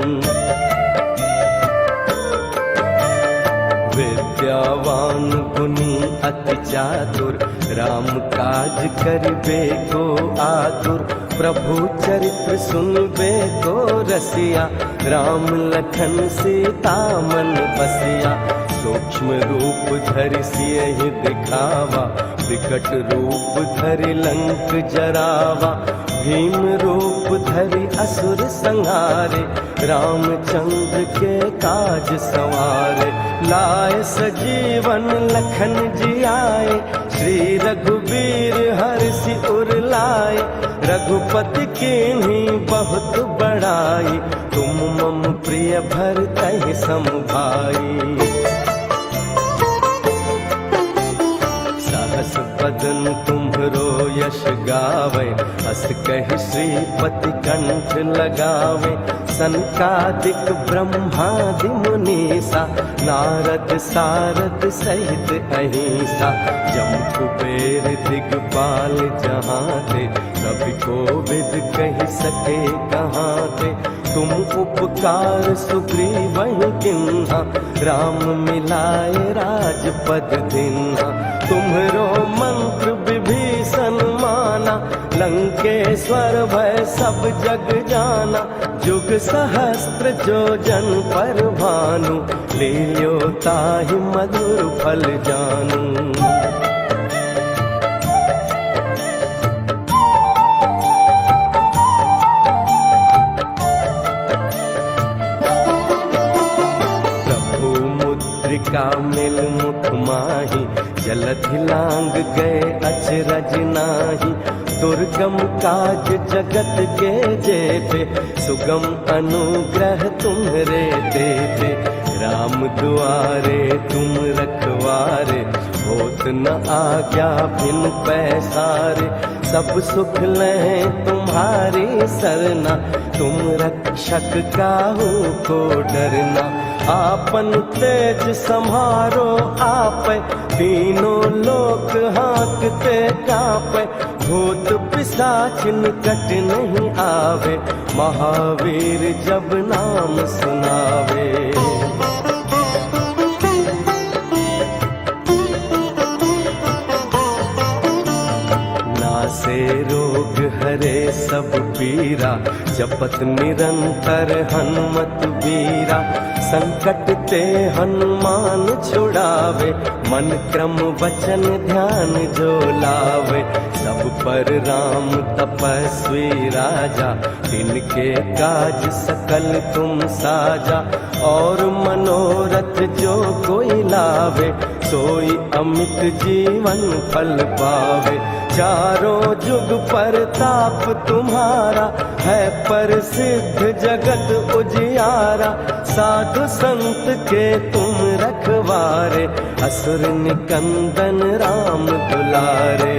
विद्यावान गुणी अति चातुर, राम काज करिबे को आतुर। प्रभु चरित्र सुनबे को रसिया, राम लखन सीता मन बसिया। सूक्ष्म रूप धरि सियहि दिखावा, विकट रूप धरि लंक जरावा। भीम रूप धरि असुर संहारे, रामचंद्र के काज संवारे। लाए सजीवन लखन जियाए, श्री रघुबीर हर्षि उर लाए। रघुपति कीन्ही बहुत बड़ाई, तुम मम प्रिय भरतहि सम भाई। सहस बदन तुम्हरो यश गावे, अस कहि श्रीपति कंठ लगावे। सनकादिक ब्रह्मादि मुनीसा, नारद सारद सहित अहिंसा। जम कुबेर दिगपाल जहाँ थे, कभी कोविद कहि सके कहाँ थे। तुम उपकार सुग्रीवहि किन्हा, राम मिलाए राजपद दिन्हा। तुम्हरो मंत्र विभीषण माना, माना, लंकेश्वर भय सब जग जाना। जुग सहस्त्र जो जन पर भानु, ले ल्यो ताहि मधुर फल जानू। का मिल मुख माही, जलधि लांग गए अचरज नाही। दुर्गम काज जगत के जेते, सुगम अनुग्रह तुम्हरे देते। राम दुआरे तुम रखवारे, होत न आज्ञा बिन पैसारे। सब सुख लें तुम्हारी सरना, तुम रक्षक काहू को डरना। आपन तेज सम्हारो आपै, तीनों लोक हाँकते कांपै। भूत पिशाच निकट नहीं आवे, महावीर जब नाम सुनावे। नासे रोग हरे सब पीरा, जपत निरंतर हनुमत बीरा। संकट ते हनुमान छुड़ावे, मन क्रम वचन ध्यान जो लावे। सब पर राम तपस्वी राजा, तिनके काज सकल तुम साजा। और मनोरथ जो कोई लावे, सोई अमित जीवन फल पावे। चारों जुग परताप तुम्हारा, है प्रसिद्ध जगत उजियारा। साधु संत के तुम रखवारे, असुर निकंदन राम दुलारे।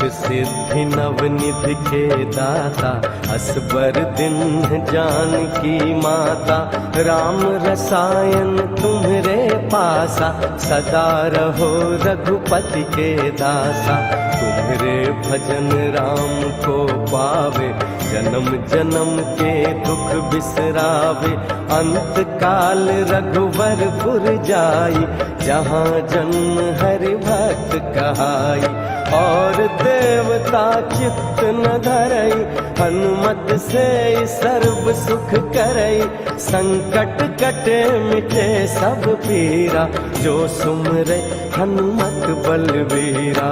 सिद्धि नवनिधि के दाता, असबर दिन जानकी माता। राम रसायन तुम्हरे पासा, सदा रहो रघुपति के दासा। तुम्हरे भजन राम को पावे, जन्म जन्म के दुख बिसरावे। अंत काल रघुवरपुर जाई, जहाँ जन्म हरि भक्त कहाई। और देवता चित्त न धरई, हनुमत से सर्व सुख करई। संकट कटे मिटे सब पीरा, जो सुमरे हनुमत बलबीरा।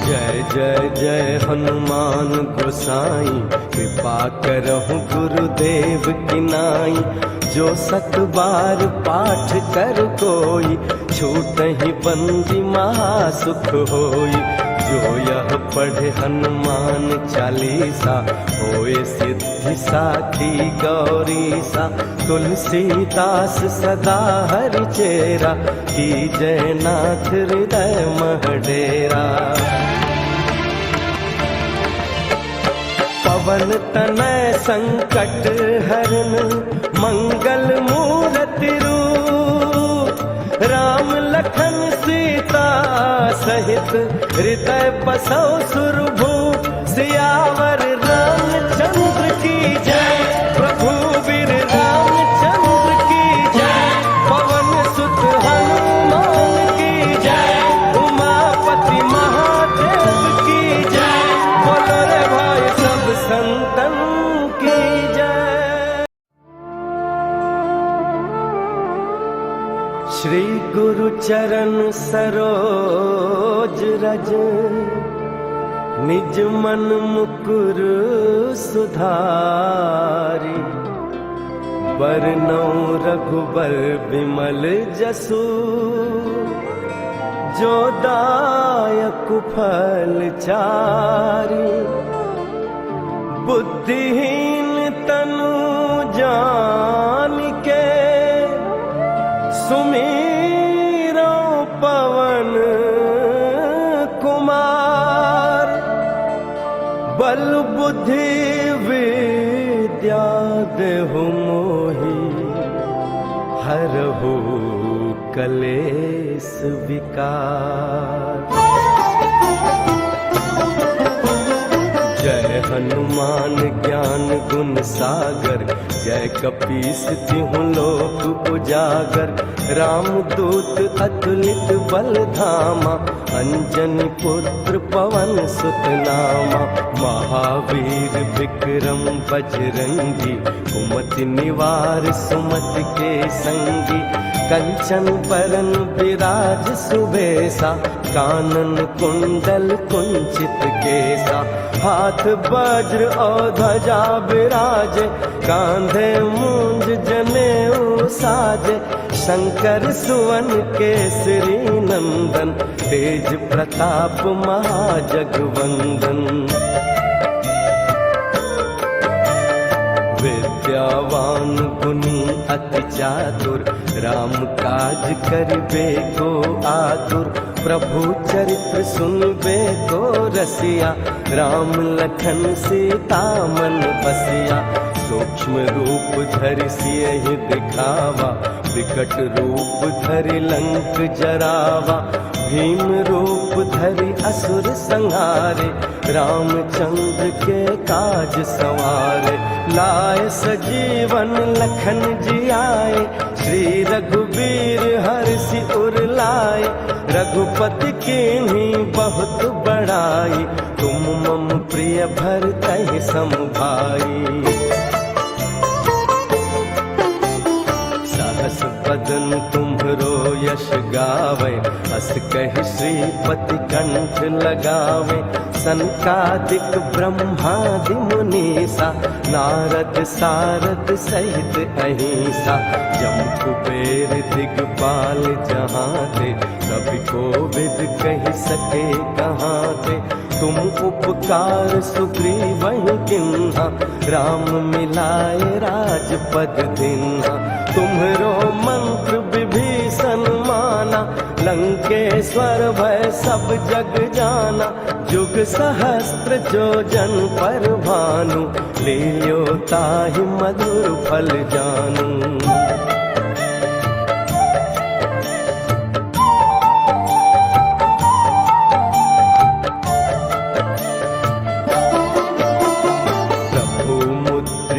जय जय जय हनुमान गोसाई, कृपा करहु गुरुदेव की नाई। जो सत बार पाठ कर कोई, छूटहि बंदी महासुख होई। जो यह पढ़े हनुमान चालीसा, होए सिद्धि साखी गौरीसा। तुलसीदास सदा हरि चेरा, की जय नाथ हृदय महडेरा। पवन तनय संकट हरन, मंगल मूरति रूप। राम लखन सीता सहित, हृदय बसौ सुरभूप। सियावर रामचंद्र की जय, प्रभु वीर रामचंद्र की जय। पवन सुत हनुमान की जय, उमापति महादेव की जय। बोलो रे भाई सब संतन की जय। श्री गुरु चरण सरोज रज, निज मन मुकुर सुधारी। बरनौ रघुबर विमल जसु, जो दायक फल चारी। बुद्धिहीन तनु जानिके, सुमीरो पवन कुमार। बल बुद्धि विद्या देहु मोहि, हरहु कलेस विकार। जय हनुमान ज्ञान गुण सागर, जय कपीस तिहुँ लोक उजागर। रामदूत अतुलित बल धामा, अंजनी पुत्र पवन सुत नामा। महावीर विक्रम बजरंगी, कुमति निवार सुमति के संगी। कंचन बरन विराज सुबेसा, कानन कुंडल कुंचित केसा। हाथ वज्र और ध्वजा विराजे, कांधे मूंज जनेऊ साजे। शंकर सुवन केसरी नंदन, तेज प्रताप महाजगवंदन। विद्यावान गुणी अति चातुर, राम काज करिबे को आतुर। प्रभु चरित्र सुनबे को रसिया, राम लखन सीता मन बसिया। सूक्ष्म रूप धरि सियहि दिखावा, विकट रूप धरि लंक जरावा। भीम रूप धरि असुर संहारे, रामचंद्र के काज संवारे। लाए सजीवन लखन जियाए, श्री रघुबीर हर्षि उर लाए। रघुपति कीन्ही बहुत बड़ाई, तुम मम प्रिय भरतहि सम भाई। सहस बदन तुम्हरो यश गावे, अस कहि श्रीपति कंठ लगावे। सनकादिक ब्रह्मादि मुनीसा, नारद सारद सहित अहिंसा। जम कुबेर दिगपाल जहाँ थे, कभी कोविद कहि सके कहाँ थे। तुम उपकार सुग्रीवहि किन्हा, राम मिलाए राजपद दीन्हा। तुम्हरो मंत्र विभीषण माना, लंकेश्वर भय सब जग जाना। जुग सहस्त्र जो जन पर भानु, लियो ताहि मधुर फल जानू।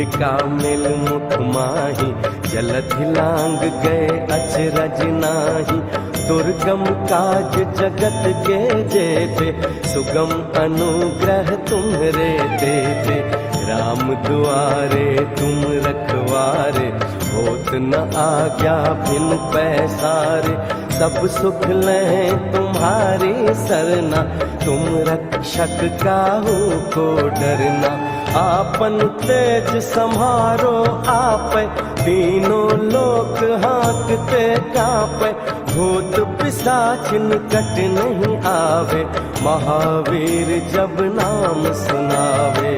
का मिल मुख माही, जलधि लांग गए अचरज नाही। दुर्गम काज जगत के जेते, सुगम अनुग्रह तुम्हरे देते। राम दुआरे तुम रखवारे, होत न आज्ञा बिन पैसारे। सब सुख लें तुम्हारी सरना, तुम रक्षक काहू को डरना। आपन तेज सम्हारो आपै, तीनों लोक हाँकते कांपै। भूत पिशाच निकट नहीं आवे, महावीर जब नाम सुनावे।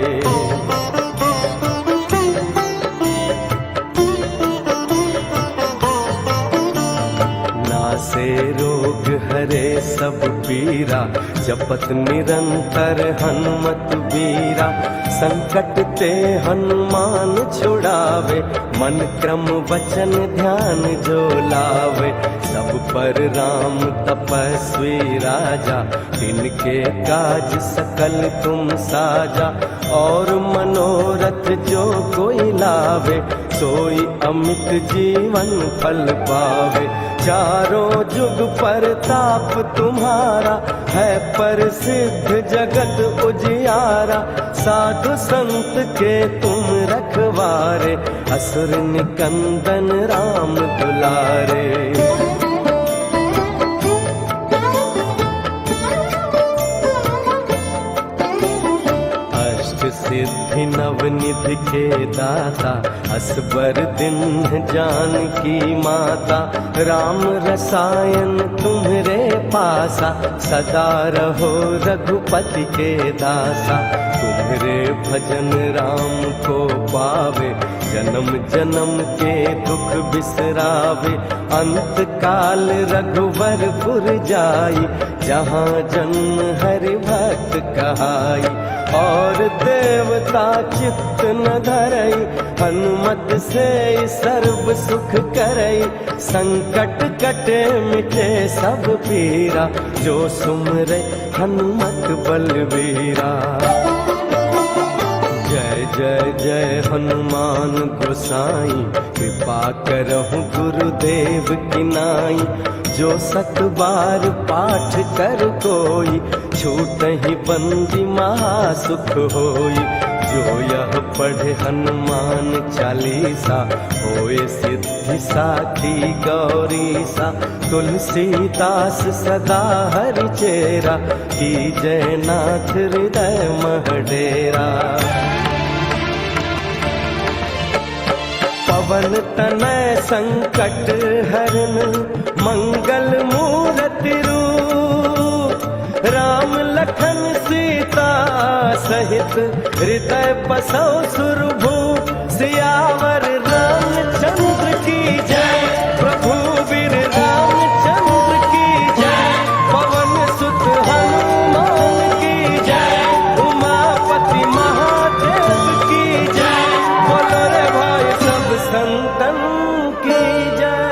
से रोग हरे सब पीरा, जपत निरंतर हनुमत बीरा। संकट ते हनुमान छुड़ावे, मन क्रम वचन ध्यान जो लावे। सब पर राम तपस्वी राजा, तिनके काज सकल तुम साजा। और मनोरथ जो कोई लावे, सोई अमित जीवन फल पावे। चारों जुग परताप तुम्हारा, है प्रसिद्ध जगत उजियारा। साधु संत के तुम रखवारे, असुर निकंदन राम दुलारे। सिद्धि नवनिधि के दाता, असबर दिन जानकी माता। राम रसायन तुम्हरे पासा, सदा रहो रघुपति के दासा। तुम्हरे भजन राम को पावे, जन्म जन्म के दुख बिसरावे। अंत काल रघुवरपुर जाई, जहाँ जन्म हरि भक्त कहाई। और देवता चित्त न धरई, हनुमत से सर्व सुख करई। संकट कटे मिटे सब पीरा, जो सुमरे हनुमत बलबीरा। जय जय हनुमान गोसाई, कृपा करहु गुरुदेव की नाई। जो सत बार पाठ कर कोई, छूटहि बंदी महासुख होई। जो यह पढ़े हनुमान चालीसा, होए सिद्धि साखी गौरीसा। तुलसीदास सदा हरि चेरा, की जय नाथ हृदय मह डेरा। पवन तनय संकट हरन, मंगल मूरति रूप। राम लखन सीता सहित, हृदय बसौ सुरभूप। सियावर रामचंद्र की जय, प्रभु वीर रामचंद्र की जय। पवन सुत हनुमान की जय, उमापति महादेव की जय। बोलो रे भाई सब संतन की जय।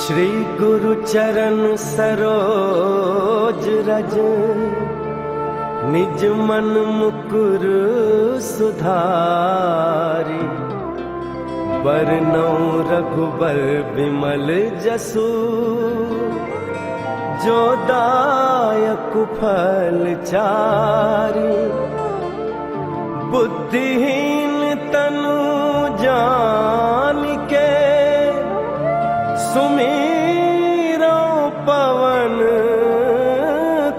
श्री गुरु चरण सरोज रज, निज मन मुकुर सुधारी। बरनउँ रघुबर विमल जसु, जो दायक फल चारि। बुद्धिहीन तनु जानिके, सुमिरो पवन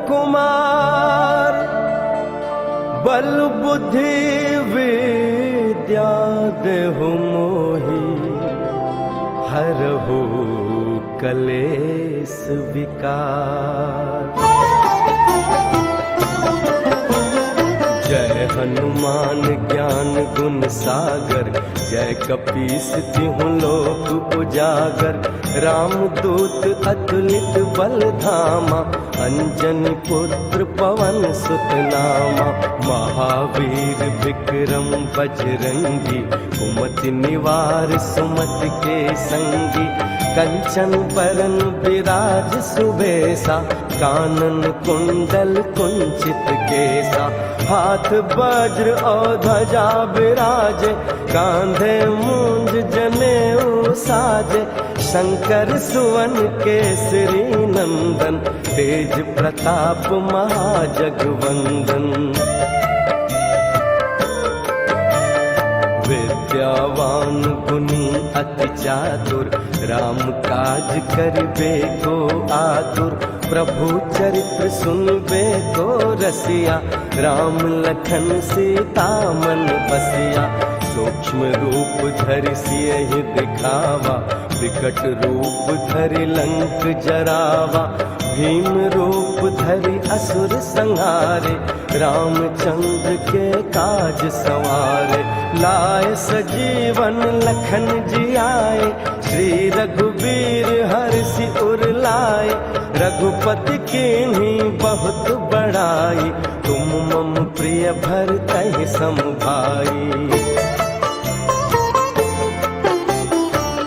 कुमार। बल बुद्धि विद्या देहु मोहि, हरहु कलेस विकार। जय हनुमान ज्ञान गुण सागर, जय कपीस तिहुँ लोक उजागर। रामदूत अतुलित बल धामा, अंजनी पुत्र पवन सुत नामा। महावीर विक्रम बजरंगी, कुमति निवार सुमति के संगी। कंचन बरन विराज सुबेसा, कानन कुंडल कुंचित केसा। हाथ वज्र और ध्वजा विराजे, कांधे मूंज जनेऊ साजे। शंकर सुवन केसरी नंदन, तेज प्रताप महाजगवंदन। विद्यावान गुणी अति चातुर, राम काज करिबे को आतुर। प्रभु चरित्र सुनबे को रसिया, राम लखन सीता मन बसिया। सूक्ष्म रूप धरि सियहि दिखावा, विकट रूप धरि लंक जरावा। भीम रूप धरि असुर संहारे, रामचंद्र के काज संवारे। लाए सजीवन लखन जियाए, श्री रघुबीर हर्षि उर लाए। रघुपति कीन्ही बहुत बड़ाई, तुम मम प्रिय भरतहि सम भाई।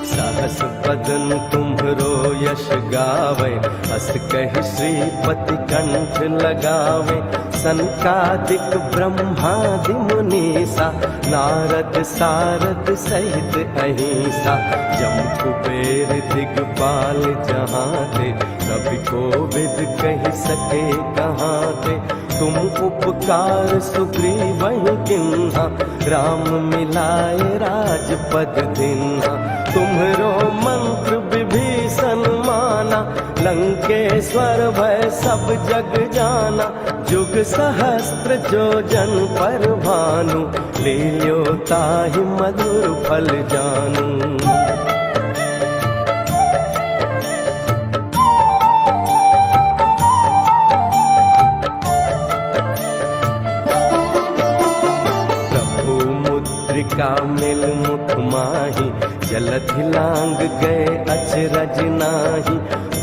सहस बदन तुम्हरो यश गावे, अस कहि श्रीपति कंठ लगावे। सनकादिक ब्रह्मादि मुनीसा, नारद सारद सहित अहिंसा। जम कुबेर दिगपाल जहाँ थे, कभी कोविद कहि सके कहाँ थे। तुम उपकार सुग्रीवहि किन्हा, राम मिलाए राजपद दिन्हा। तुम्हरो मंत्र विभीषण माना, लंकेश्वर भय सब जग जाना। जुग सहस्त्र जो जन पर भानु, लील्यो ताहि मधुर फल जानू। का मिल मुख माही, जलधि लांग गए अचरज नाही।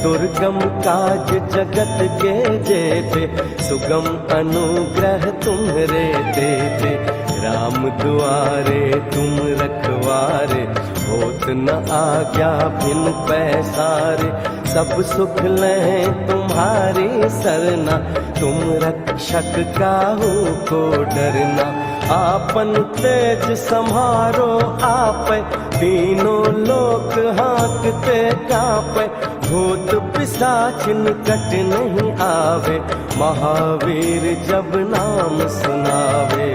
दुर्गम काज जगत के जेते, सुगम अनुग्रह तुम्हरे देते। राम दुआरे तुम रखवारे, होत न आज्ञा बिन पैसारे, सब सुख लें तुम्हारी सरना, तुम रक्षक काहू को डरना। आपन तेज संहारो आपे, तीनों लोक हाँकते कांपे, भूत पिशाच निकट नहीं आवे, महावीर जब नाम सुनावे।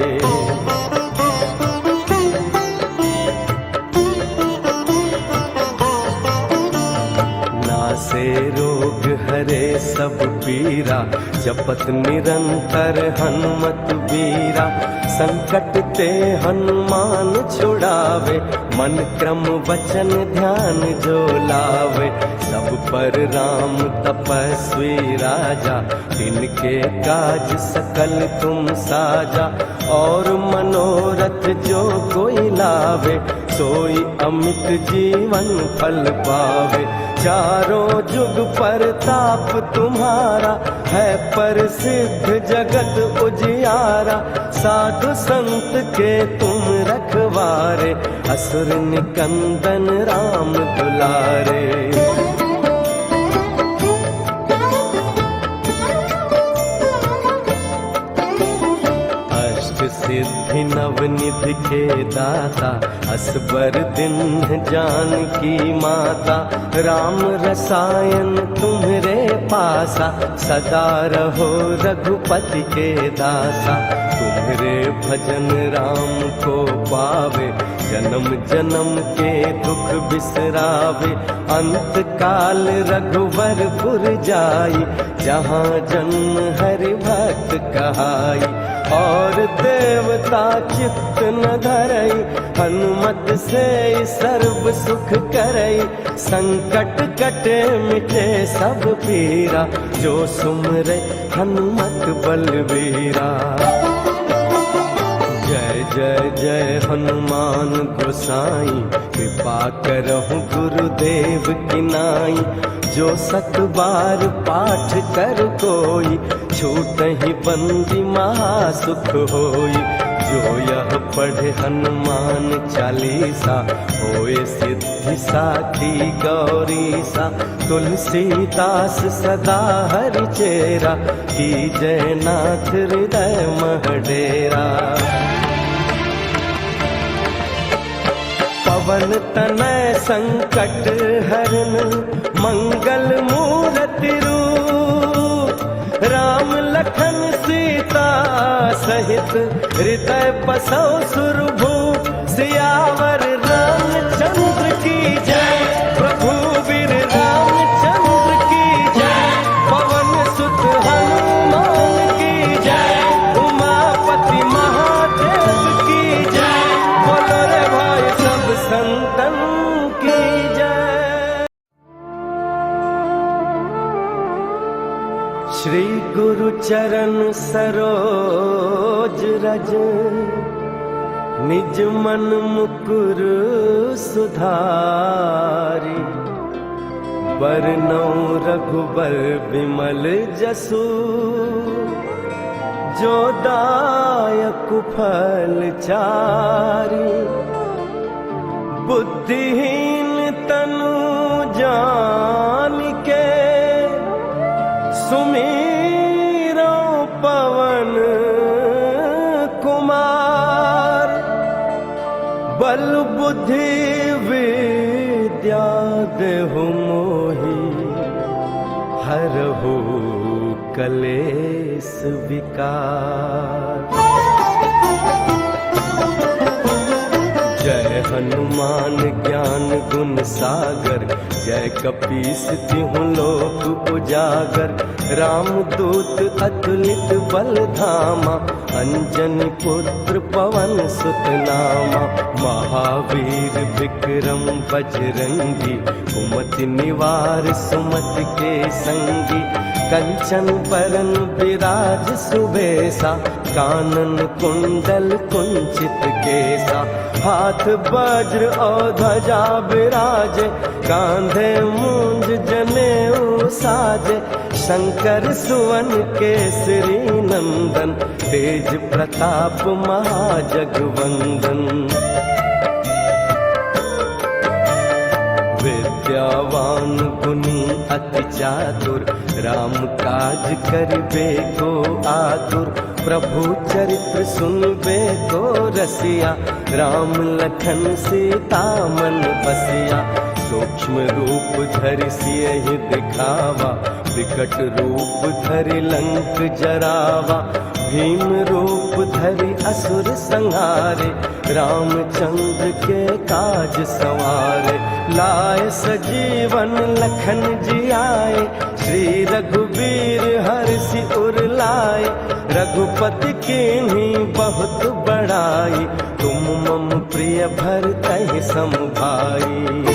नासे रोग हरे सब पीरा, जपत निरंतर हनुमत बीरा। संकट ते हनुमान छुड़ावे, मन क्रम वचन ध्यान जो लावे। सब पर राम तपस्वी राजा, तिनके काज सकल तुम साजा। और मनोरथ जो कोई लावे, सोई अमित जीवन फल पावे। चारों जुग परताप तुम्हारा, है प्रसिद्ध जगत उजियारा। साधु संत के तुम रखवारे, असुर निकंदन राम दुलारे। सिद्धि नवनिधि के दाता, असबर दिन जानकी माता। राम रसायन तुम्हरे पासा, सदा रहो रघुपति के दासा। तुम्हरे भजन राम को पावे, जन्म जन्म के दुख बिसरावे। अंत काल रघुवरपुर जाई, जहाँ जन्म हरि भक्त कहाई। और देवता चित्त न धरई, हनुमत से सर्व सुख करई। संकट कटे मिटे सब पीरा, जो सुमरे हनुमत बलबीरा। जय जय जय हनुमान गोसाई, कृपा करहु गुरुदेव की नाई। जो सत बार पाठ कर कोई, छूटहि बंदी महासुख होई। जो यह पढ़े हनुमान चालीसा, होए सिद्धि साखी गौरीसा। तुलसीदास सदा हरि चेरा, की जय नाथ हृदय महडेरा। पवन तनय संकट हरन, मंगल मूरति रूप। राम लखन सीता सहित, हृदय बसौ सुरभूप। सियावर रामचंद्र की जय, प्रभु वीर रामचंद्र की जय। पवन सुत हनुमान की जय, उमापति महादेव की जय। बोलो रे भाई सब संतन की जय। श्री गुरु चरण सरोज रज, निज मन मुकुर सुधारी। बरनउँ रघुबर विमल जसु, जो दायक फल चारी। बुद्धिहीन तनु जानिके, सुमीरो पवन कुमार। बल बुद्धि विद्या देहु मोहि, हरहु कलेस विकार। जय हनुमान ज्ञान गुण सागर, जय कपीस तिहुँ लोक उजागर। राम दूत अतुलित बल धामा, अंजनी पुत्र पवन सुत नामा। महावीर विक्रम बजरंगी, कुमति निवार सुमति के संगी। कंचन बरन विराज सुबेसा, कानन कुंडल कुंचित केसा। हाथ वज्र और ध्वजा विराजे, कांधे मूंज जनेऊ साजे। शंकर सुवन केसरी नंदन, तेज प्रताप महाजगवंदन। विद्यावान गुणी अति चातुर, राम काज करिबे को आतुर। प्रभु चरित्र सुनबे को रसिया, राम लखन सीता मन बसिया। सूक्ष्म रूप धरि सियहि दिखावा, विकट रूप धरि लंक जरावा। भीम रूप धरि असुर संहारे, रामचंद्र के काज संवारे। लाए सजीवन लखन जी आए, श्री रघुबीर हर्षि उर लाए। रघुपति कीन्ही बहुत बड़ाई, तुम मम प्रिय भरतहि सम भाई।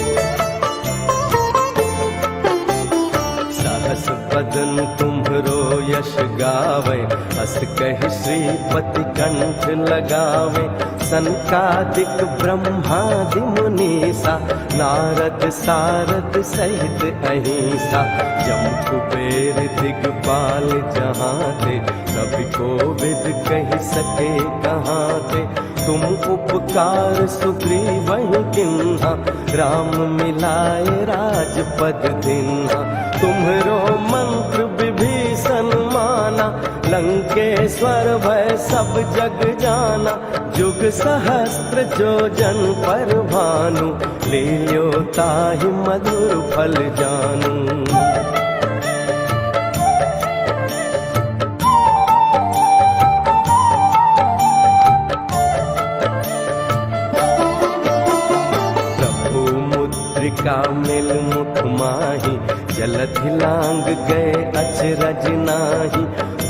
सहस बदन तुम्हरो यश गावे, अस कहि श्रीपति कंठ लगावे। सनकादिक ब्रह्मादि मुनीसा, नारद सारद सहित अहिंसा। जम कुबेर दिगपाल जहाँ थे, कभी कोविद कहि सके कहाँ थे। तुम उपकार सुग्रीवहि किन्हा, राम मिलाए राजपद दिन्हा। तुम्हरो मंत्र विभीषण माना, लंकेश्वर भय सब जग जाना। जुग सहस्त्र जो जन पर भानु, लील्यो ताहि मधुर फल जानू। का मिल मुख माही, जलधि लांग गए अचरज नाही।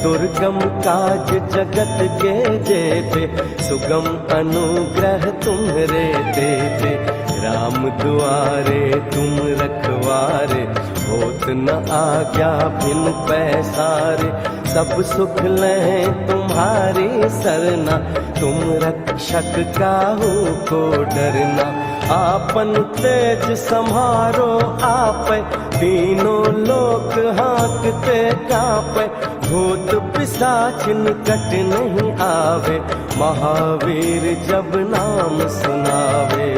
दुर्गम काज जगत के जेते, सुगम अनुग्रह तुम्हरे देते। राम दुआरे तुम रखवारे, होत न आज्ञा बिन पैसारे। सब सुख लें तुम्हारी सरना, तुम रक्षक काहू को डरना। आपन तेज सम्हारो आपै, तीनों लोक हाँकते कांपै। भूत पिशाच निकट नहीं आवे, महावीर जब नाम सुनावे।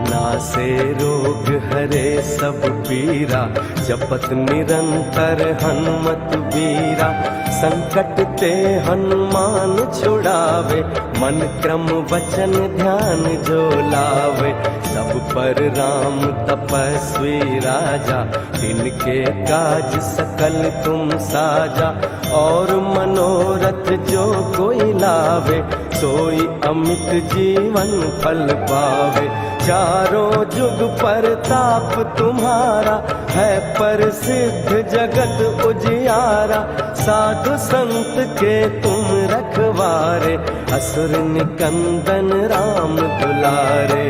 नासे रोग हरे सब पीरा, जपत निरंतर हनुमत बीरा। संकट ते हनुमान छुड़ावे, मन क्रम वचन ध्यान जो लावे। सब पर राम तपस्वी राजा, तिनके काज सकल तुम साजा। और मनोरथ जो कोई लावे, सोई अमित जीवन फल पावे। चारों जुग परताप तुम्हारा, है प्रसिद्ध जगत उजियारा। साधु संत के तुम रखवारे, असुर निकंदन राम दुलारे।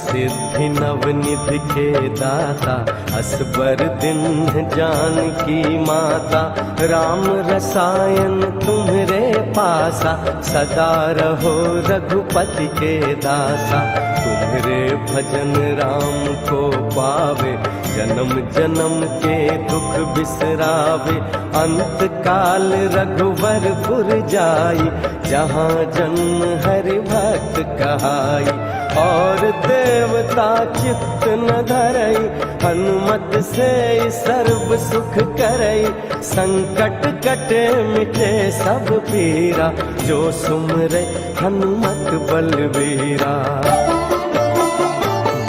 सिद्धि नवनिधि के दाता, असबर दिन जानकी माता। राम रसायन तुम्हरे पासा, सदा रहो रघुपति के दासा। तुम्हरे भजन राम को पावे, जन्म जन्म के दुख बिसरावे। अंत काल रघुवरपुर जाई, जहाँ जन्म हरि भक्त कहाई। और देवता चित्त न धरई, हनुमत से सर्व सुख करई। संकट कटे मिटे सब पीरा, जो सुमरे हनुमत बलबीरा।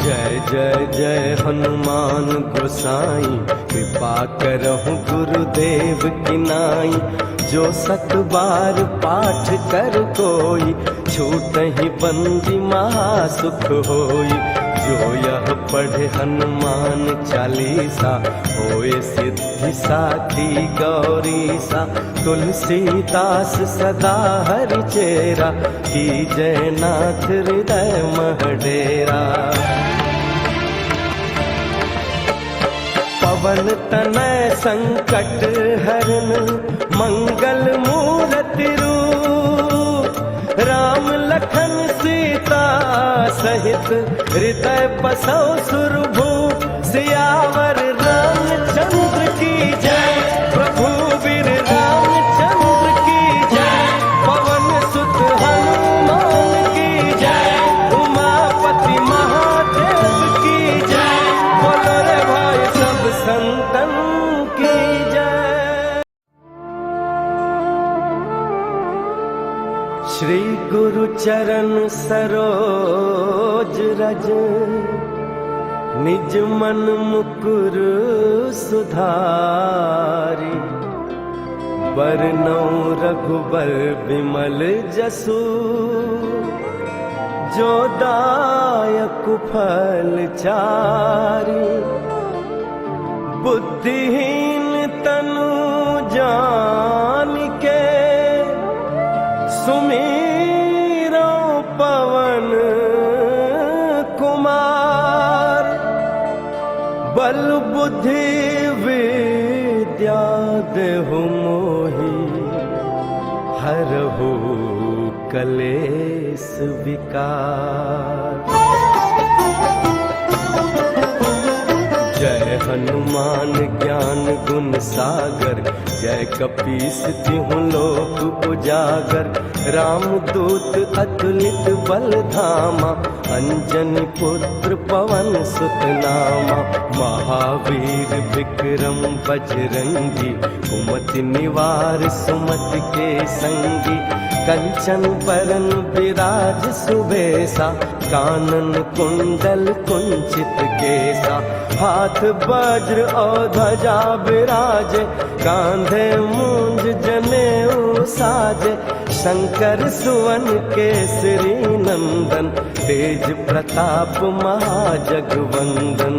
जय जय जय हनुमान गोसाई, कृपा करहु गुरुदेव की नाई। जो सत बार पाठ कर कोई, छूटहि बंदी महासुख होई। जो यह पढ़े हनुमान चालीसा, होए सिद्धि साखी गौरीसा। तुलसीदास सदा हरि चेरा, की जय नाथ हृदय महडेरा। पवन तनय संकट हरन, मंगल मूरति रूप। राम लखन सीता सहित हृदय बसौ सुरभू सियावर रामचंद्र की जय। प्रभु वीर रामचंद्र की जय। पवन सुत हनुमान की जय। उमापति महादेव की जय। बोलो रे भाई सब संतन की जय। श्री गुरु चरण सरोज रज निज मन मुकुर सुधारी। बरनौ रघुबर विमल जसु जो दायक फल चारी। बुद्धिहीन तनु जानिके सुमीरो पवन कुमार। बल बुद्धि विद्या देहु मोहि हरहु कलेस विकार। जय हनुमान ज्ञान गुण सागर। जय कपीस तिहुँ लोक उजागर। रामदूत अतुलित बल धामा। अंजनी पुत्र पवन सुत नामा। महावीर विक्रम बजरंगी। कुमति निवार सुमति के संगी। कंचन बरन विराज सुबेसा। कानन कुंडल कुंचित केसा। हाथ वज्र और ध्वजा विराजे। कांधे मूंज जनेऊ साजे। शंकर सुवन केसरी नंदन। तेज प्रताप महाजगवंदन।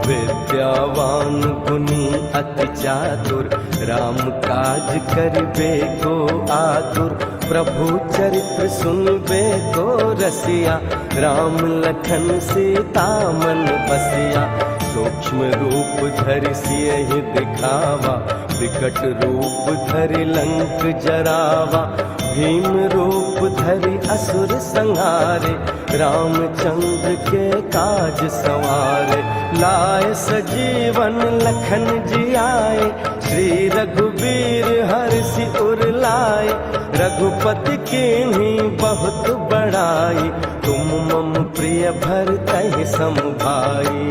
विद्यावान गुणी अति चातुर। राम काज करिबे को आतुर। प्रभु चरित्र सुनबे को रसिया। राम लखन सीता मन बसिया। सूक्ष्म रूप धरि सियहि दिखावा। विकट रूप धरि लंक जरावा। भीम रूप धरि असुर संहारे। रामचंद्र के काज संवारे। लाए सजीवन लखन जियाए। श्री रघुबीर हर्षि उर लाए। रघुपति कीन्ही बहुत बड़ाई। तुम मम प्रिय भरतहि सम भाई।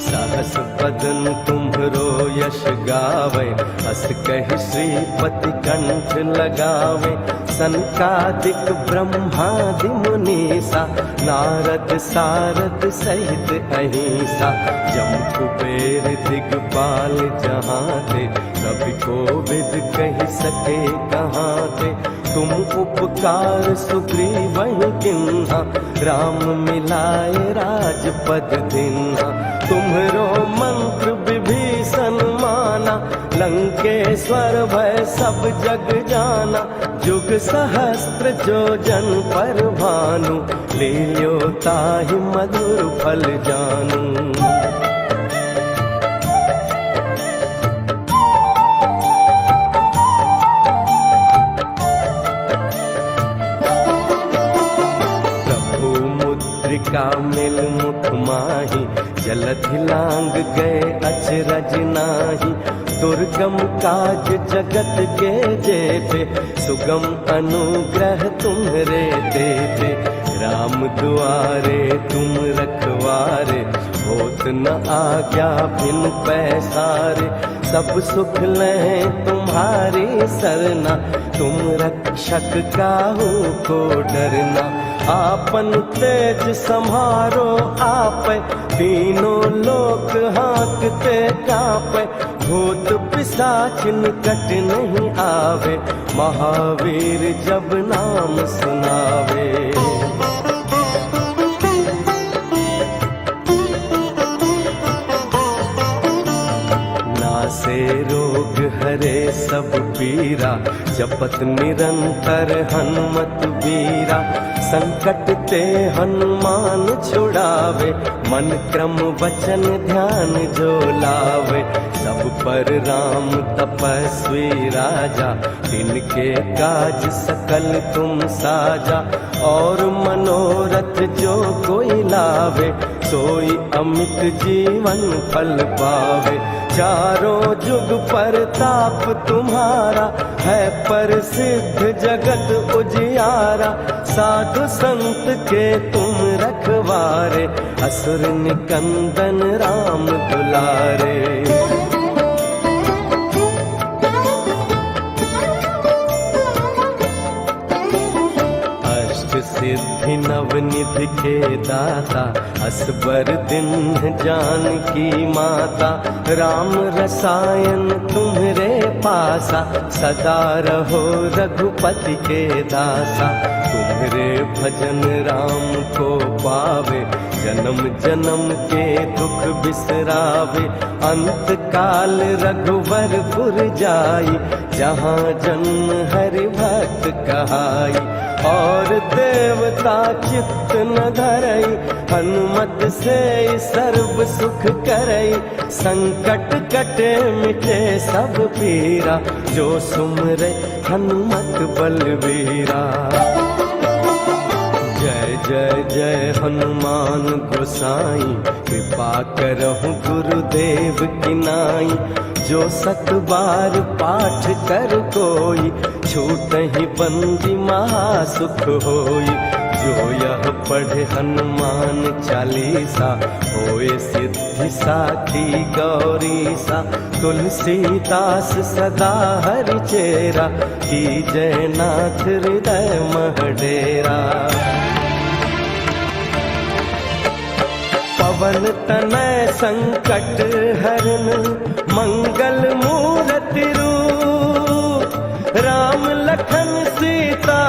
सहस बदन तुम्हरो यश गावे। अस कहि श्रीपति कंठ लगावे। सनकादिक ब्रह्मादि मुनीसा। नारद सारद सहित अहिंसा। जम कुबेर दिगपाल जहाँ ते। कवि कोविद कहि सके कहाँ ते। तुम उपकार सुग्रीवहि किन्हा। राम मिलाए राजपद दीन्हा। तुम्हरो मंत्र विभीषण माना। लंकेश्वर भय सब जग जाना। जुग सहस्त्र जो जन पर भानु। लील्यो ताहि मधुर फल जानू। का मिल मुख माही। जलधि लांग गए अचरज नाही। दुर्गम काज जगत के जेते। सुगम अनुग्रह तुम्हरे देते। राम दुआरे तुम रखवारे। होत न आज्ञा बिन पैसारे। सब सुख लें तुम्हारी सरना। तुम रक्षक काहू को डरना। आपन तेज सम्हारो आपै। तीनों लोक हाँकते कांपै। भूत पिशाच निकट नहीं आवे। महावीर जब नाम सुनावे। नासे से रोग हरे सब पीरा, जपत निरंतर हनुमत बीरा। संकट ते हनुमान छुड़ावे, मन क्रम वचन ध्यान जो लावे। सब पर राम तपस्वी राजा, तिनके काज सकल तुम साजा। और मनोरथ जो कोई लावे, सोई अमित जीवन फल पावे। चारों जुग परताप तुम्हारा, है प्रसिद्ध जगत उजियारा। साधु संत के तुम रखवारे, असुर निकंदन राम दुलारे। सिद्धि नवनिधि के दाता, असबर दिन जानकी माता। राम रसायन तुम्हरे पासा, सदा रहो रघुपति के दासा। तुम्हरे भजन राम को पावे, जन्म जन्म के दुख बिसरावे। अंत काल रघुवरपुर जाई, जहाँ जन्म हरि भक्त कहाई। और देवता चित्त न धरई, हनुमत से सर्व सुख करई। संकट कटे मिटे सब पीरा, जो सुमरे हनुमत बलवीरा। जय जय जय हनुमान गोसाई, कृपा करहु गुरुदेव की नाई। जो सत बार पाठ कर कोई, छूटहि बंदी महासुख होई। जो यह पढ़े हनुमान चालीसा, होए सिद्धि साखी गौरीसा। तुलसीदास सदा हरि चेरा, की जय नाथ हृदय मह डेरा। पवन तनय संकट हरन, मंगल मूरति रूप। राम लखन सीता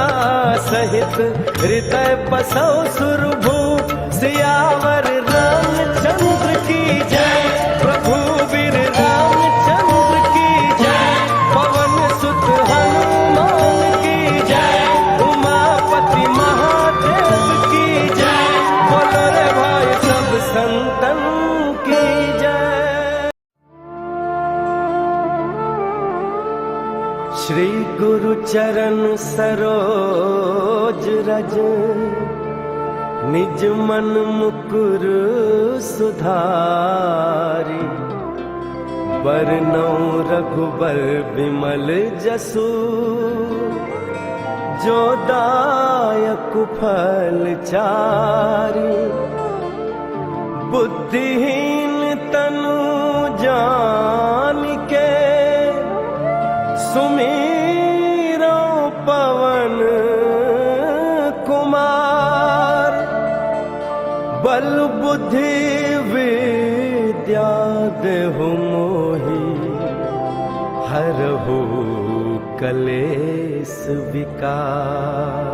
सहित, हृदय बसौ सुरभूप। सियावर रामचंद्र की जय, प्रभु वीर रामचंद्र की जय। पवन सुत हनुमान की जय, उमापति महादेव की जय। बोलो रे भाई सब संतन की जय। श्री गुरु चरण सरोज रज, निज मन मुकुर सुधारी। बरनउँ रघुबर विमल जसु, जो दायक फल चारी। बुद्धिहीन तनु जानिके, सुमीरो पवन कुमार। बल बुद्धि विद्या देहु मोहि, हरहु कलेस विकार।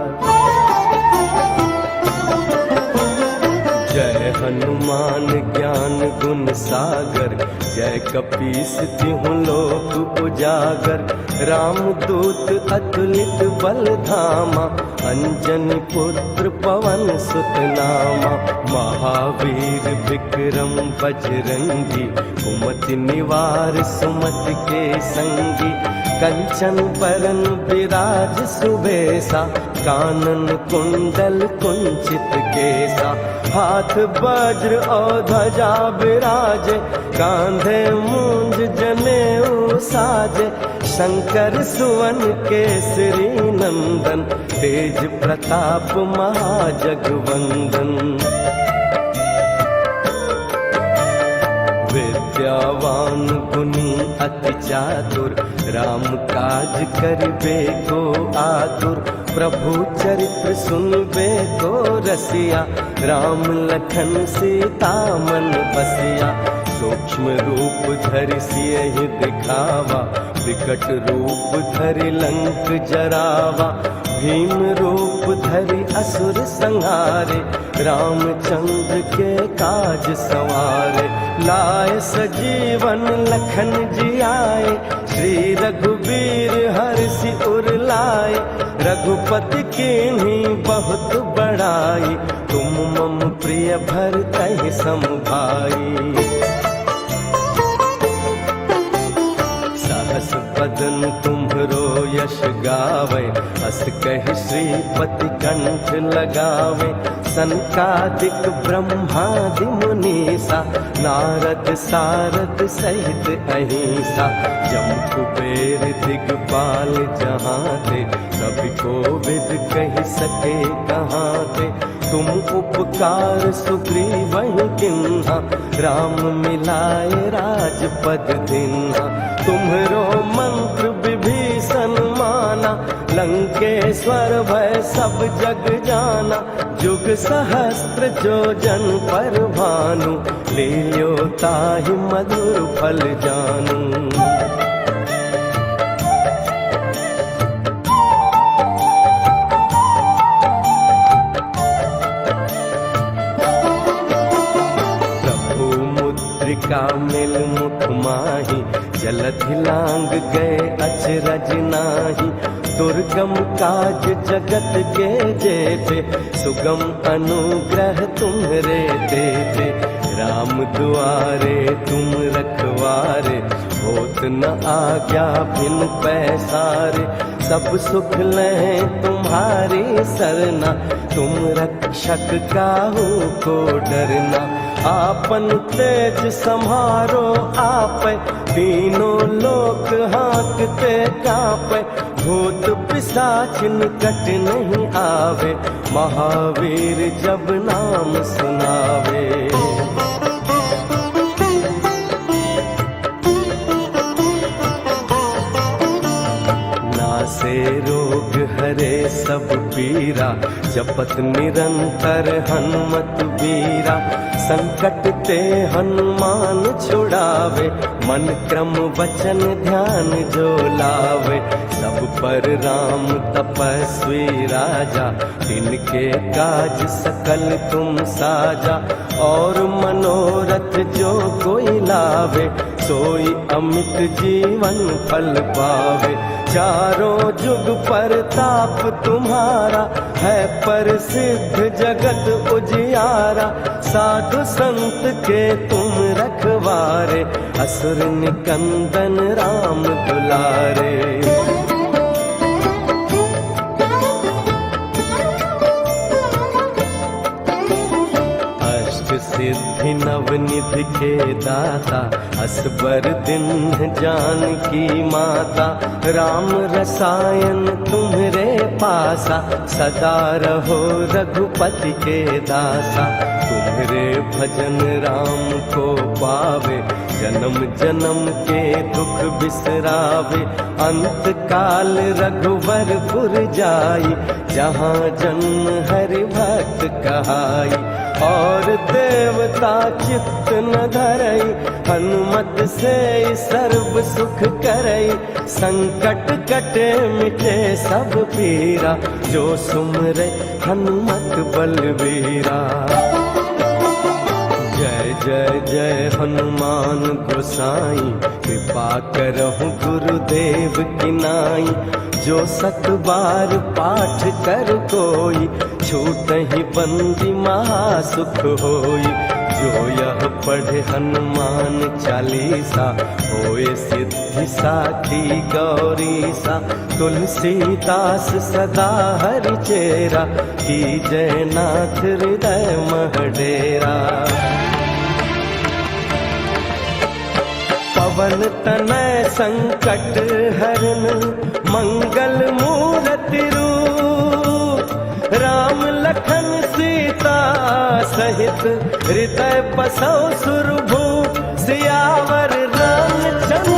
जय हनुमान ज्ञान गुण सागर, जय कपीस तिहुँ लोक उजागर। राम दूत अतुलित बल धामा, अंजनी पुत्र पवन सुत नामा। महावीर विक्रम बजरंगी, कुमति निवार सुमति के संगी। कंचन बरन विराज सुबेसा, कानन कुंडल कुंचित केसा। हाथ वज्र और ध्वजा विराजे, कांधे मूंज जनेऊ साजे। शंकर सुवन केसरी नंदन, तेज प्रताप महाजगवंदन। विद्यावान गुणी अति चातुर, राम काज करिबे को आतुर। प्रभु चरित्र सुनबे को रसिया, राम लखन सीता मन बसिया। सूक्ष्म रूप धरि सियहि दिखावा, विकट रूप धरि लंक जरावा। भीम रूप धरि असुर संहारे, रामचंद्र के काज संवारे। लाए सजीवन लखन जी आए, श्री रघुबीर हर्षि उर लाए। रघुपति कीन्ही बहुत बड़ाई, तुम मम प्रिय भरतहि सम भाई। सहस बदन तुम्हरो यश गावे, अस कहि श्रीपति कंठ लगावे। सनकादिक ब्रह्मादि मुनीसा, नारद सारद सहित अहिंसा। जम कुबेर दिगपाल जहाँ थे, कभी कोविद कहि सके कहाँ थे। तुम उपकार सुग्रीवहि किन्हा, राम मिलाए राजपद दिन्हा। तुम्हरो मंत्र विभीषण माना, लंकेश्वर भय सब जग जाना। जुग सहस्त्र जो जन पर भानु, लील्यो ताहि मधुर फल जानू। का मिल मुख माही, जलधि लांग गए अचरज नाही। दुर्गम काज जगत के जेते, सुगम अनुग्रह तुम्हरे देते। राम दुआरे तुम रखवारे, होत न आज्ञा बिन पैसारे। सब सुख लें तुम्हारी सरना, तुम रक्षक काहू को डरना। आपन तेज सम्हारो आपै, तीनों लोक हाँकते कांपै। भूत पिशाच निकट नहीं आवे, महावीर जब नाम सुनावे। नासे रोग हरे सब पीरा, जपत निरंतर हनुमत बीरा। संकट ते हनुमान छुड़ावे, मन क्रम वचन ध्यान जो लावे। सब पर राम तपस्वी राजा, तिनके काज सकल तुम साजा। और मनोरथ जो कोई लावे, सोई अमित जीवन फल पावे। चारों जुग परताप तुम्हारा, है प्रसिद्ध जगत उजियारा। साधु संत के तुम रखवारे, असुर निकंदन राम दुलारे। सिद्धि नवनिधि के दाता, असबर दिन जानकी माता। राम रसायन तुम्हरे पासा, सदा रहो रघुपति के दासा। तुम्हरे भजन राम को पावे, जन्म जन्म के दुख बिसरावे। अंत काल रघुवरपुर जाई, जहाँ जन्म हरि भक्त कहाई। और देवता चित्त न धरई, हनुमत से सर्व सुख करई। संकट कटे मिटे सब पीरा, जो सुमरे हनुमत बलवीरा। जय जय जय हनुमान गोसाई, कृपा करहु गुरुदेव की नाई। जो सत बार पाठ कर कोई, छूटहि बंदी महासुख होई। जो यह पढ़े हनुमान चालीसा, होए सिद्धि साखी गौरीसा। तुलसीदास सदा हरि चेरा, की जय नाथ हृदय महडेरा। पवन तनय संकट हरन, मंगल मूरति रूप। राम लखन सीता सहित, हृदय बसौ सुरभूप। सियावर रामचंद्र